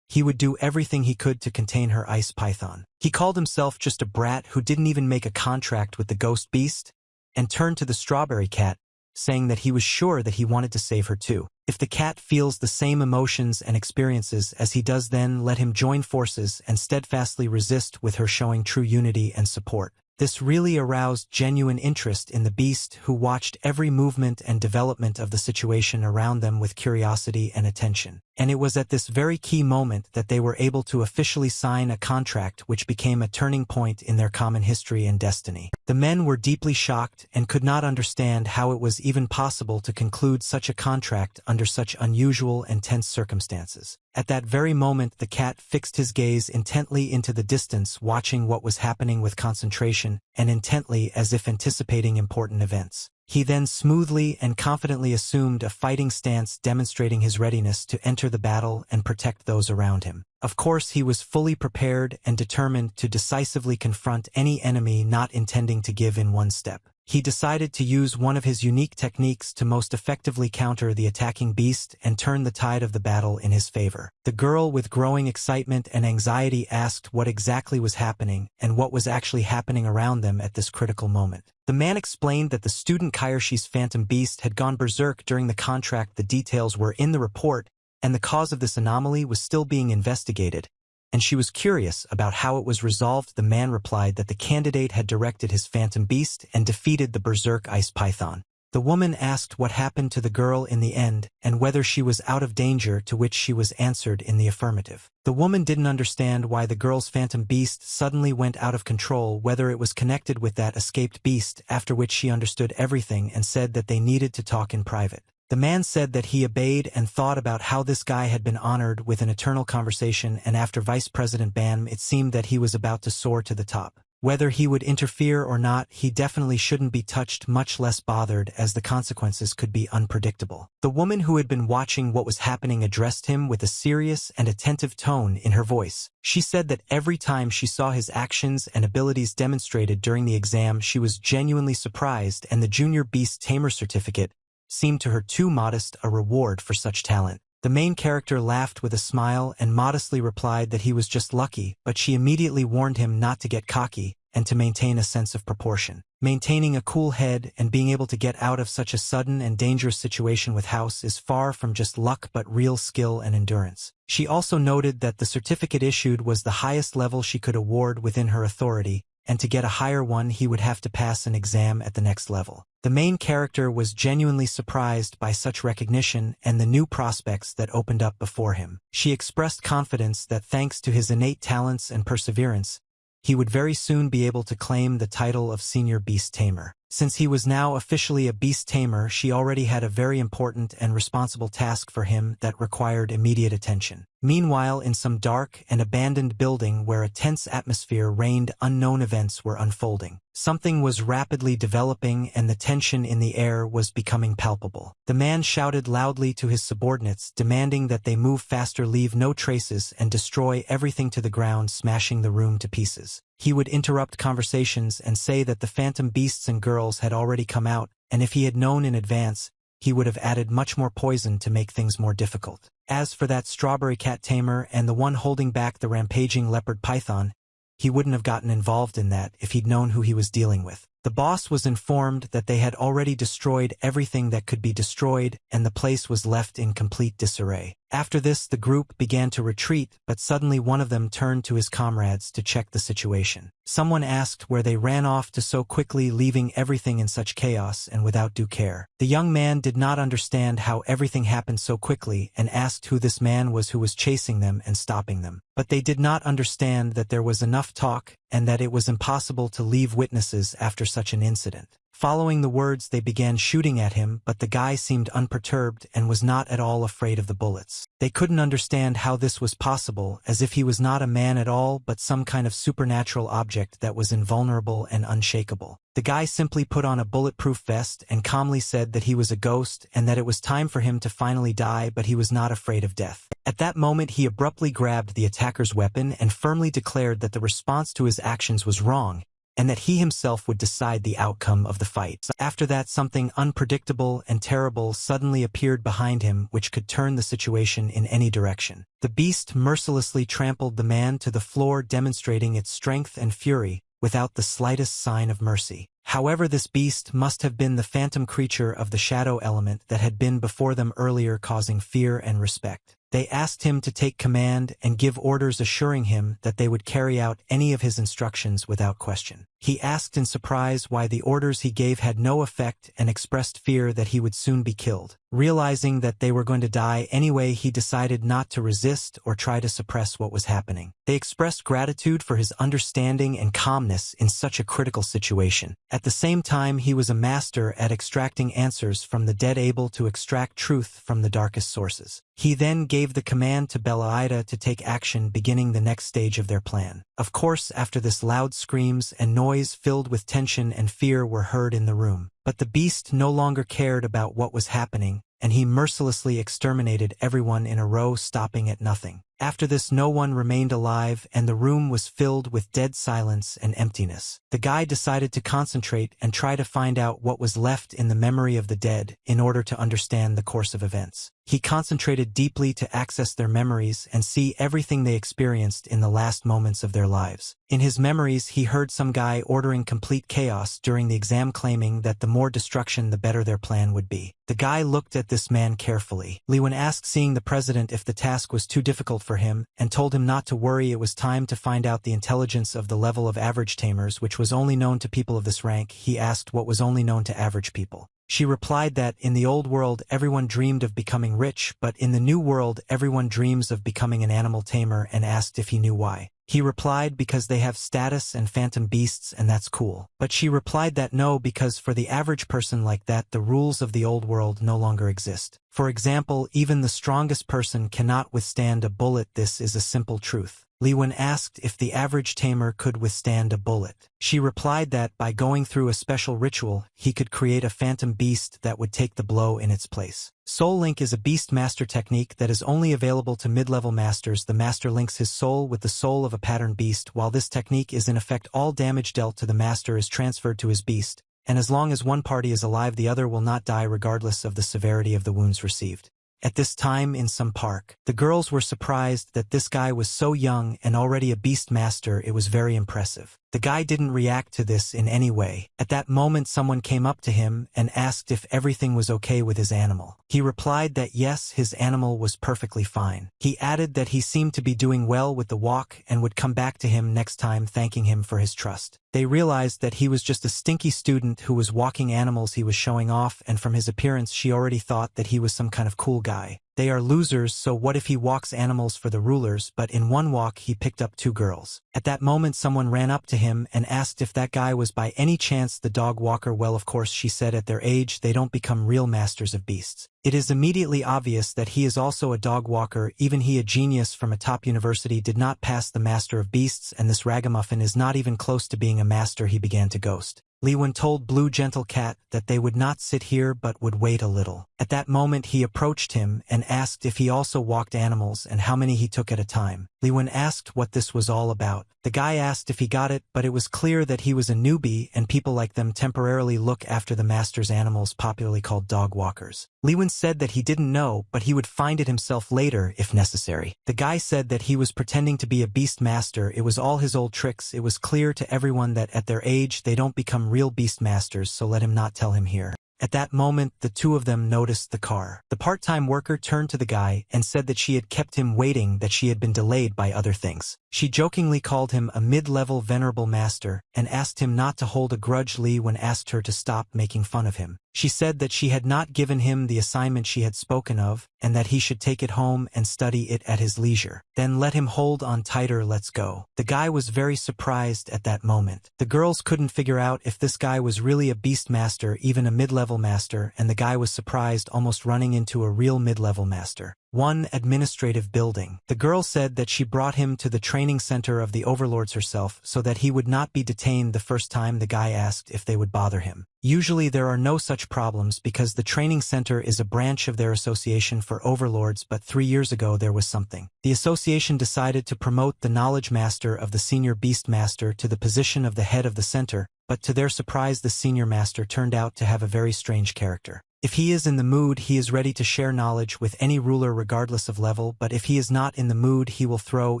He would do everything he could to contain her ice python. He called himself just a brat who didn't even make a contract with the ghost beast, and turned to the strawberry cat, saying that he was sure that he wanted to save her too. If the cat feels the same emotions and experiences as he does, then let him join forces and steadfastly resist, with her showing true unity and support. This really aroused genuine interest in the beast, who watched every movement and development of the situation around them with curiosity and attention. And it was at this very key moment that they were able to officially sign a contract which became a turning point in their common history and destiny. The men were deeply shocked and could not understand how it was even possible to conclude such a contract under such unusual and tense circumstances. At that very moment, the cat fixed his gaze intently into the distance, watching what was happening with concentration and intently, as if anticipating important events. He then smoothly and confidently assumed a fighting stance, demonstrating his readiness to enter the battle and protect those around him. Of course, he was fully prepared and determined to decisively confront any enemy not intending to give in one step. He decided to use one of his unique techniques to most effectively counter the attacking beast and turn the tide of the battle in his favor. The girl, with growing excitement and anxiety, asked what exactly was happening and what was actually happening around them at this critical moment. The man explained that the student Kairshi's phantom beast had gone berserk during the contract. The details were in the report, and the cause of this anomaly was still being investigated, and she was curious about how it was resolved. The man replied that the candidate had directed his phantom beast and defeated the berserk ice python. The woman asked what happened to the girl in the end and whether she was out of danger, to which she was answered in the affirmative. The woman didn't understand why the girl's phantom beast suddenly went out of control, whether it was connected with that escaped beast, after which she understood everything and said that they needed to talk in private. The man said that he obeyed and thought about how this guy had been honored with an eternal conversation, and after Vice President Bam, it seemed that he was about to soar to the top. Whether he would interfere or not, he definitely shouldn't be touched, much less bothered, as the consequences could be unpredictable. The woman, who had been watching what was happening, addressed him with a serious and attentive tone in her voice. She said that every time she saw his actions and abilities demonstrated during the exam, she was genuinely surprised, and the Junior Beast Tamer certificate seemed to her too modest a reward for such talent. The main character laughed with a smile and modestly replied that he was just lucky, but she immediately warned him not to get cocky and to maintain a sense of proportion. Maintaining a cool head and being able to get out of such a sudden and dangerous situation with House is far from just luck but real skill and endurance. She also noted that the certificate issued was the highest level she could award within her authority, and to get a higher one he would have to pass an exam at the next level. The main character was genuinely surprised by such recognition and the new prospects that opened up before him. She expressed confidence that thanks to his innate talents and perseverance, he would very soon be able to claim the title of Senior Beast Tamer. Since he was now officially a beast tamer, she already had a very important and responsible task for him that required immediate attention. Meanwhile, in some dark and abandoned building where a tense atmosphere reigned, unknown events were unfolding. Something was rapidly developing and the tension in the air was becoming palpable. The man shouted loudly to his subordinates, demanding that they move faster, leave no traces, and destroy everything to the ground, smashing the room to pieces. He would interrupt conversations and say that the phantom beasts and girls had already come out, and if he had known in advance, he would have added much more poison to make things more difficult. As for that strawberry cat tamer and the one holding back the rampaging leopard python, he wouldn't have gotten involved in that if he'd known who he was dealing with. The boss was informed that they had already destroyed everything that could be destroyed, and the place was left in complete disarray. After this, the group began to retreat, but suddenly one of them turned to his comrades to check the situation. Someone asked where they ran off to so quickly, leaving everything in such chaos and without due care. The young man did not understand how everything happened so quickly and asked who this man was who was chasing them and stopping them. But they did not understand that there was enough talk and that it was impossible to leave witnesses after such an incident. Following the words, they began shooting at him, but the guy seemed unperturbed and was not at all afraid of the bullets. They couldn't understand how this was possible, as if he was not a man at all but some kind of supernatural object that was invulnerable and unshakable. The guy simply put on a bulletproof vest and calmly said that he was a ghost and that it was time for him to finally die, but he was not afraid of death. At that moment, he abruptly grabbed the attacker's weapon and firmly declared that the response to his actions was wrong, and that he himself would decide the outcome of the fight. After that, something unpredictable and terrible suddenly appeared behind him, which could turn the situation in any direction. The beast mercilessly trampled the man to the floor, demonstrating its strength and fury, without the slightest sign of mercy. However, this beast must have been the phantom creature of the shadow element that had been before them earlier, causing fear and respect. They asked him to take command and give orders, assuring him that they would carry out any of his instructions without question. He asked in surprise why the orders he gave had no effect and expressed fear that he would soon be killed. Realizing that they were going to die anyway, he decided not to resist or try to suppress what was happening. They expressed gratitude for his understanding and calmness in such a critical situation. At the same time, he was a master at extracting answers from the dead, able to extract truth from the darkest sources. He then gave the command to Bella to take action, beginning the next stage of their plan. Of course, after this, loud screams and noise filled with tension and fear were heard in the room. But the beast no longer cared about what was happening, and he mercilessly exterminated everyone in a row, stopping at nothing. After this, no one remained alive, and the room was filled with dead silence and emptiness. The guy decided to concentrate and try to find out what was left in the memory of the dead in order to understand the course of events. He concentrated deeply to access their memories and see everything they experienced in the last moments of their lives. In his memories, he heard some guy ordering complete chaos during the exam, claiming that the more destruction, the better their plan would be. The guy looked at this man carefully. Lee asked, seeing the president, if the task was too difficult for him, and told him not to worry. It was time to find out the intelligence of the level of average tamers, which was only known to people of this rank. He asked what was only known to average people. She replied that in the old world everyone dreamed of becoming rich, but in the new world everyone dreams of becoming an animal tamer, and asked if he knew why. He replied, because they have status and phantom beasts, and that's cool. But she replied that no, because for the average person like that, the rules of the old world no longer exist. For example, even the strongest person cannot withstand a bullet. This is a simple truth. Lee asked if the average tamer could withstand a bullet. She replied that by going through a special ritual, he could create a phantom beast that would take the blow in its place. Soul Link is a beast master technique that is only available to mid-level masters. The master links his soul with the soul of a pattern beast. While this technique is in effect, all damage dealt to the master is transferred to his beast, and as long as one party is alive, the other will not die regardless of the severity of the wounds received. At this time, in some park, the girls were surprised that this guy was so young and already a beast master. It was very impressive. The guy didn't react to this in any way. At that moment, someone came up to him and asked if everything was okay with his animal. He replied that yes, his animal was perfectly fine. He added that he seemed to be doing well with the walk and would come back to him next time, thanking him for his trust. They realized that he was just a stinky student who was walking animals he was showing off, and from his appearance she already thought that he was some kind of cool guy. They are losers, so what if he walks animals for the rulers? But in one walk he picked up 2 girls. At that moment, someone ran up to him and asked if that guy was by any chance the dog walker. Well, of course, she said, at their age they don't become real masters of beasts. It is immediately obvious that he is also a dog walker. Even he, a genius from a top university, did not pass the master of beasts, and this ragamuffin is not even close to being a master. He began to ghost. Lee told Blue Gentle Cat that they would not sit here but would wait a little. At that moment he approached him and asked if he also walked animals and how many he took at a time. Lee asked what this was all about. The guy asked if he got it, but it was clear that he was a newbie, and people like them temporarily look after the master's animals, popularly called dog walkers. Lee said that he didn't know, but he would find it himself later if necessary. The guy said that he was pretending to be a beast master. It was all his old tricks. It was clear to everyone that at their age they don't become real beast masters, so let him not tell him here. At that moment, the 2 of them noticed the car. The part-time worker turned to the guy and said that she had kept him waiting, that she had been delayed by other things. She jokingly called him a mid-level venerable master and asked him not to hold a grudge. Lee asked her to stop making fun of him. She said that she had not given him the assignment she had spoken of, and that he should take it home and study it at his leisure. Then let him hold on tighter. Let's go. The guy was very surprised at that moment. The girls couldn't figure out if this guy was really a beast master, even a mid-level master, and the guy was surprised, almost running into a real mid-level master. 1 administrative building. The girl said that she brought him to the training center of the overlords herself so that he would not be detained the first time. The guy asked if they would bother him. Usually there are no such problems because the training center is a branch of their association for overlords, but 3 years ago there was something. The association decided to promote the knowledge master of the senior beast master to the position of the head of the center, but to their surprise the senior master turned out to have a very strange character. If he is in the mood, he is ready to share knowledge with any ruler regardless of level, but if he is not in the mood, he will throw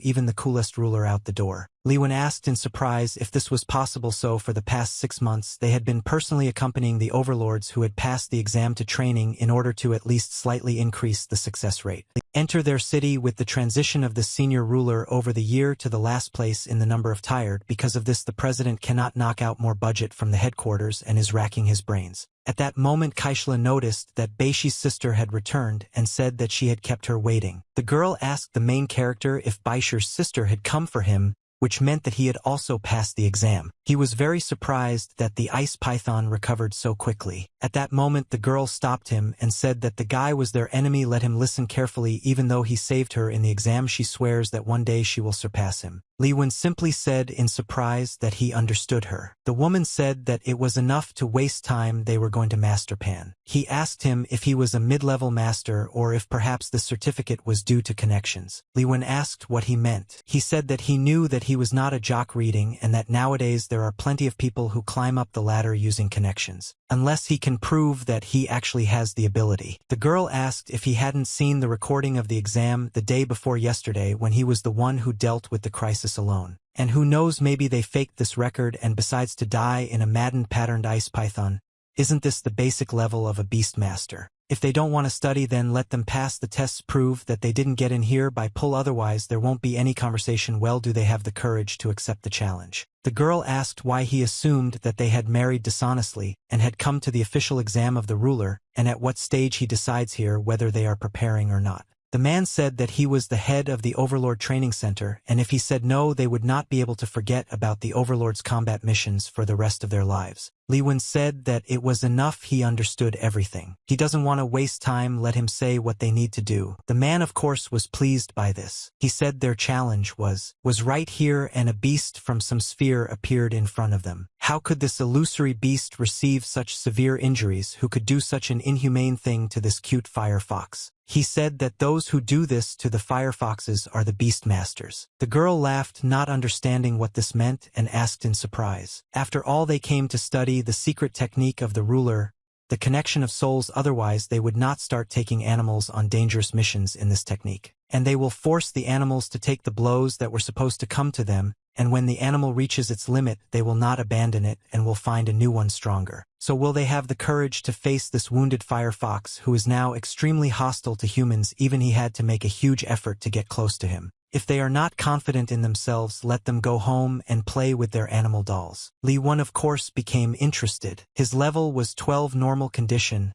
even the coolest ruler out the door. Li Wen asked in surprise if this was possible. So for the past 6 months, they had been personally accompanying the overlords who had passed the exam to training in order to at least slightly increase the success rate. Enter their city with the transition of the senior ruler over the year to the last place in the number of tired. Because of this, the president cannot knock out more budget from the headquarters and is racking his brains. At that moment, Kaishla noticed that Beishi's sister had returned and said that she had kept her waiting. The girl asked the main character if Beishi's sister had come for him, which meant that he had also passed the exam. He was very surprised that the ice python recovered so quickly. At that moment, the girl stopped him and said that the guy was their enemy. Let him listen carefully. Even though he saved her in the exam, she swears that one day she will surpass him. Li Wen simply said in surprise that he understood her. The woman said that it was enough to waste time. They were going to master Pan. He asked him if he was a mid-level master or if perhaps the certificate was due to connections. Li Wen asked what he meant. He said that he knew that he was not a jock reading and that nowadays there are plenty of people who climb up the ladder using connections, unless he can prove that he actually has the ability. The girl asked if he hadn't seen the recording of the exam the day before yesterday when he was the one who dealt with the crisis alone. And who knows, maybe they faked this record and besides to die in a maddened patterned ice python. Isn't this the basic level of a beast master? If they don't want to study, then let them pass the tests, prove that they didn't get in here by pull, otherwise there won't be any conversation. Well, do they have the courage to accept the challenge? The girl asked why he assumed that they had married dishonestly and had come to the official exam of the ruler, and at what stage he decides here whether they are preparing or not. The man said that he was the head of the Overlord Training Center, and if he said no, they would not be able to forget about the Overlord's combat missions for the rest of their lives. Li Wen said that it was enough, he understood everything. He doesn't want to waste time, let him say what they need to do. The man, of course, was pleased by this. He said their challenge was right here, and a beast from some sphere appeared in front of them. How could this illusory beast receive such severe injuries? Who could do such an inhumane thing to this cute fire fox? He said that those who do this to the fire foxes are the beast masters. The girl laughed, not understanding what this meant, and asked in surprise. After all, they came to study the secret technique of the ruler, the connection of souls, otherwise they would not start taking animals on dangerous missions in this technique. And they will force the animals to take the blows that were supposed to come to them, and when the animal reaches its limit, they will not abandon it and will find a new one stronger. So will they have the courage to face this wounded fire fox who is now extremely hostile to humans? Even he had to make a huge effort to get close to him. If they are not confident in themselves, let them go home and play with their animal dolls. Li Wen, of course, became interested. His level was 12, normal condition,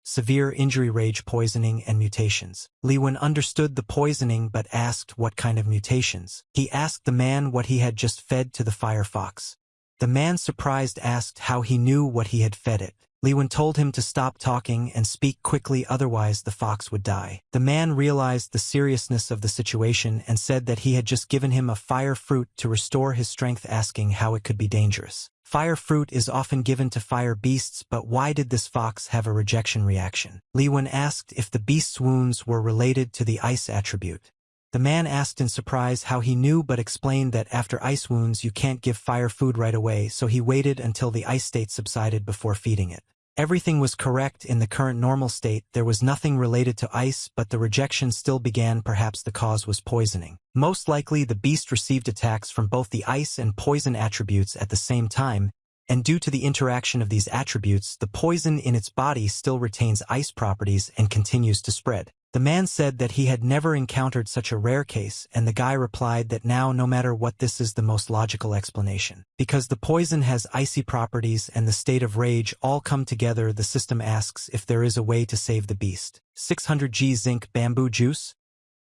severe injury, rage, poisoning, and mutations. Li Wen understood the poisoning but asked what kind of mutations. He asked the man what he had just fed to the fire fox. The man, surprised, asked how he knew what he had fed it. Li Wen told him to stop talking and speak quickly, otherwise the fox would die. The man realized the seriousness of the situation and said that he had just given him a fire fruit to restore his strength, asking how it could be dangerous. Fire fruit is often given to fire beasts, but why did this fox have a rejection reaction? Li Wen asked if the beast's wounds were related to the ice attribute. The man asked in surprise how he knew, but explained that after ice wounds you can't give fire food right away, so he waited until the ice state subsided before feeding it. Everything was correct in the current normal state, there was nothing related to ice, but the rejection still began. Perhaps the cause was poisoning. Most likely the beast received attacks from both the ice and poison attributes at the same time, and due to the interaction of these attributes, the poison in its body still retains ice properties and continues to spread. The man said that he had never encountered such a rare case, and the guy replied that now, no matter what, this is the most logical explanation. Because the poison has icy properties and the state of rage all come together, the system asks if there is a way to save the beast. 600g zinc bamboo juice,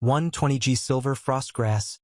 120g silver frost grass,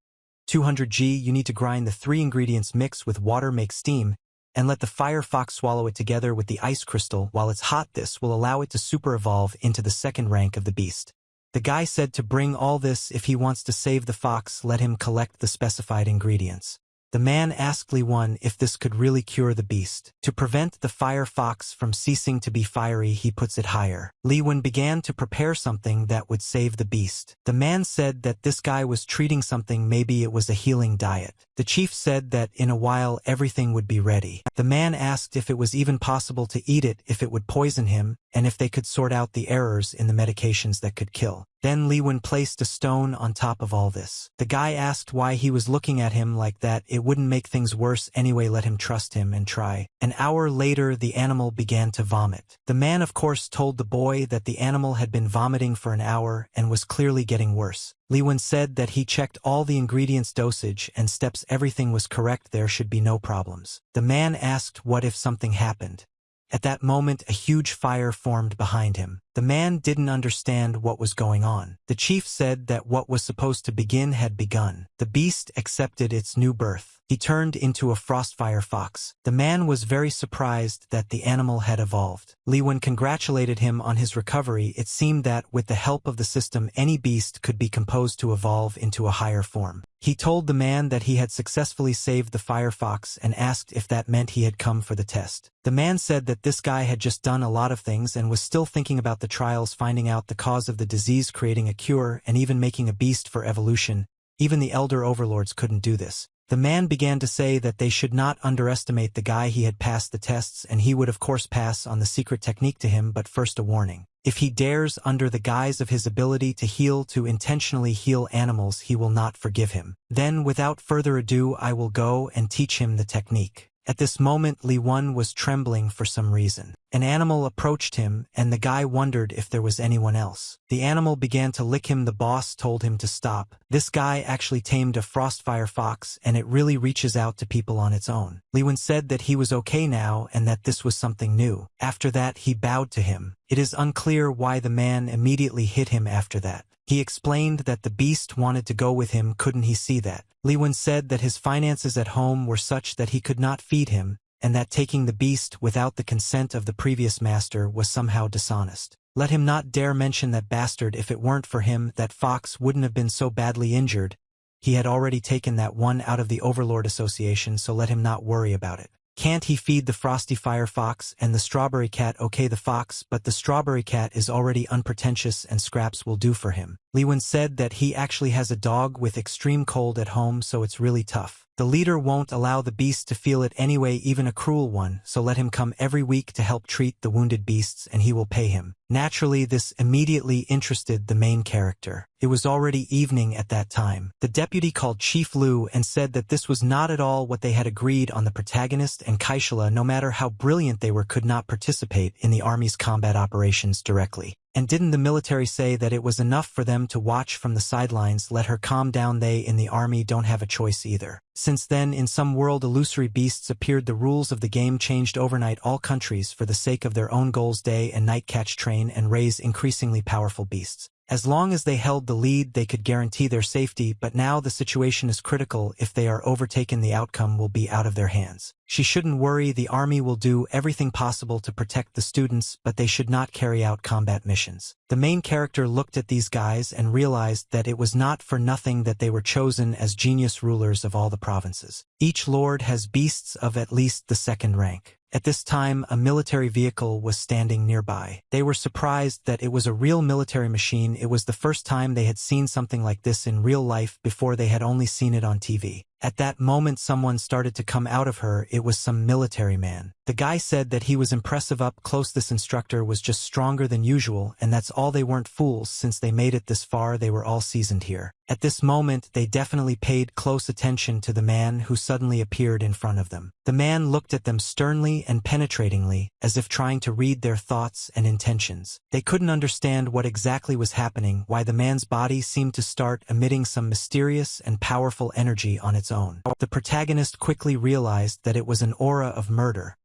200g. You need to grind the 3 ingredients, mix with water, make steam, and let the fire fox swallow it together with the ice crystal while it's hot. This will allow it to super evolve into the second rank of the beast. The guy said to bring all this if he wants to save the fox, let him collect the specified ingredients. The man asked Li Wen if this could really cure the beast. To prevent the fire fox from ceasing to be fiery, he puts it higher. Li Wen began to prepare something that would save the beast. The man said that this guy was treating something, maybe it was a healing diet. The chief said that in a while everything would be ready. The man asked if it was even possible to eat it if it would poison him, and if they could sort out the errors in the medications that could kill. Then Li Wen placed a stone on top of all this. The guy asked why he was looking at him like that. It wouldn't make things worse anyway, let him trust him and try. An hour later, the animal began to vomit. The man of course told the boy that the animal had been vomiting for an hour and was clearly getting worse. Li Wen said that he checked all the ingredients, dosage, and steps, everything was correct, there should be no problems. The man asked what if something happened. At that moment, a huge fire formed behind him. The man didn't understand what was going on. The chief said that what was supposed to begin had begun. The beast accepted its new birth. He turned into a frostfire fox. The man was very surprised that the animal had evolved. Li Wen congratulated him on his recovery. It seemed that, with the help of the system, any beast could be composed to evolve into a higher form. He told the man that he had successfully saved the fire fox and asked if that meant he had come for the test. The man said that this guy had just done a lot of things and was still thinking about the trials, finding out the cause of the disease, creating a cure, and even making a beast for evolution. Even the elder overlords couldn't do this. The man began to say that they should not underestimate the guy. He had passed the tests and he would of course pass on the secret technique to him, but first a warning. If he dares, under the guise of his ability to heal, to intentionally heal animals, he will not forgive him. Then, without further ado, I will go and teach him the technique. At this moment, Li Wen was trembling for some reason. An animal approached him, and the guy wondered if there was anyone else. The animal began to lick him. The boss told him to stop. This guy actually tamed a frostfire fox, and it really reaches out to people on its own. Li Wen said that he was okay now and that this was something new. After that, he bowed to him. It is unclear why the man immediately hit him after that. He explained that the beast wanted to go with him. Couldn't he see that? Li Wen said that his finances at home were such that he could not feed him, and that taking the beast without the consent of the previous master was somehow dishonest. Let him not dare mention that bastard. If it weren't for him, that fox wouldn't have been so badly injured. He had already taken that one out of the Overlord Association, so let him not worry about it. Can't he feed the frosty fire fox and the strawberry cat? Okay, the fox, but the strawberry cat is already unpretentious and scraps will do for him. Li Wen said that he actually has a dog with extreme cold at home, so it's really tough. The leader won't allow the beast to feel it anyway, even a cruel one, so let him come every week to help treat the wounded beasts and he will pay him. Naturally, this immediately interested the main character. It was already evening at that time. The deputy called Chief Lu and said that this was not at all what they had agreed on. The protagonist and Kaishila, no matter how brilliant they were, could not participate in the army's combat operations directly. And didn't the military say that it was enough for them to watch from the sidelines? Let her calm down. They in the army don't have a choice either. Since then, in some world, illusory beasts appeared. The rules of the game changed overnight. All countries, for the sake of their own goals, day and night catch, train, and raise increasingly powerful beasts. As long as they held the lead, they could guarantee their safety, but now the situation is critical. If they are overtaken, the outcome will be out of their hands. She shouldn't worry. The army will do everything possible to protect the students, but they should not carry out combat missions. The main character looked at these guys and realized that it was not for nothing that they were chosen as genius rulers of all the provinces. Each lord has beasts of at least the second rank. At this time, a military vehicle was standing nearby. They were surprised that it was a real military machine. It was the first time they had seen something like this in real life. Before, they had only seen it on TV. At that moment, someone started to come out of her. It was some military man. The guy said that he was impressive up close. This instructor was just stronger than usual, and that's all. They weren't fools. Since they made it this far, they were all seasoned here. At this moment, they definitely paid close attention to the man who suddenly appeared in front of them. The man looked at them sternly and penetratingly, as if trying to read their thoughts and intentions. They couldn't understand what exactly was happening, why the man's body seemed to start emitting some mysterious and powerful energy on its own. The protagonist quickly realized that it was an aura of murder,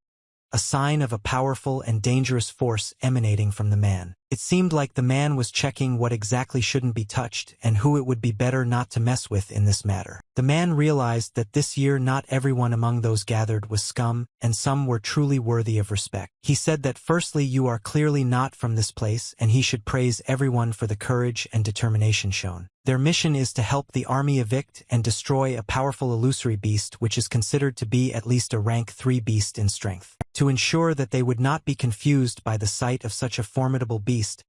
a sign of a powerful and dangerous force emanating from the man. It seemed like the man was checking what exactly shouldn't be touched and who it would be better not to mess with in this matter. The man realized that this year not everyone among those gathered was scum, and some were truly worthy of respect. He said that firstly, you are clearly not from this place, and he should praise everyone for the courage and determination shown. Their mission is to help the army evict and destroy a powerful illusory beast which is considered to be at least a rank 3 beast in strength. To ensure that they would not be confused by the sight of such a formidable beast,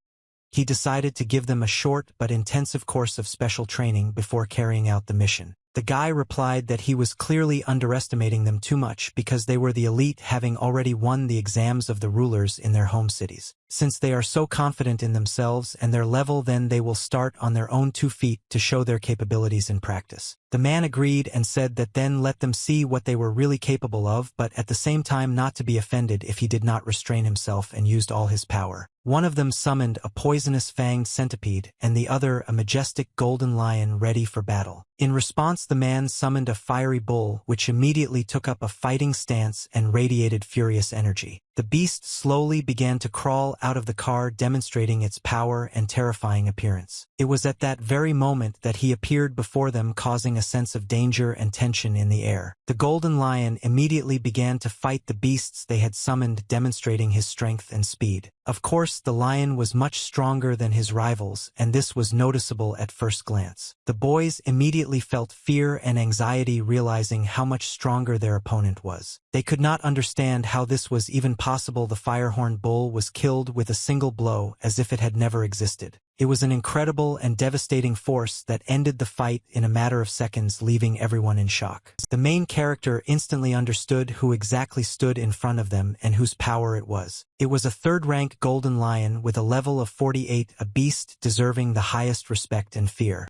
he decided to give them a short but intensive course of special training before carrying out the mission. The guy replied that he was clearly underestimating them too much because they were the elite, having already won the exams of the rulers in their home cities. Since they are so confident in themselves and their level, then they will start on their own 2 feet to show their capabilities in practice. The man agreed and said that then let them see what they were really capable of, but at the same time not to be offended if he did not restrain himself and used all his power. One of them summoned a poisonous fanged centipede, and the other a majestic golden lion ready for battle. In response, the man summoned a fiery bull, which immediately took up a fighting stance and radiated furious energy. The beast slowly began to crawl out of the car, demonstrating its power and terrifying appearance. It was at that very moment that he appeared before them, causing a sense of danger and tension in the air. The golden lion immediately began to fight the beasts they had summoned, demonstrating his strength and speed. Of course, the lion was much stronger than his rivals, and this was noticeable at first glance. The boys immediately felt fear and anxiety, realizing how much stronger their opponent was. They could not understand how this was even possible. The firehorn bull was killed with a single blow, as if it had never existed. It was an incredible and devastating force that ended the fight in a matter of seconds, leaving everyone in shock. The main character instantly understood who exactly stood in front of them and whose power it was. It was a third-rank golden lion with a level of 48, a beast deserving the highest respect and fear.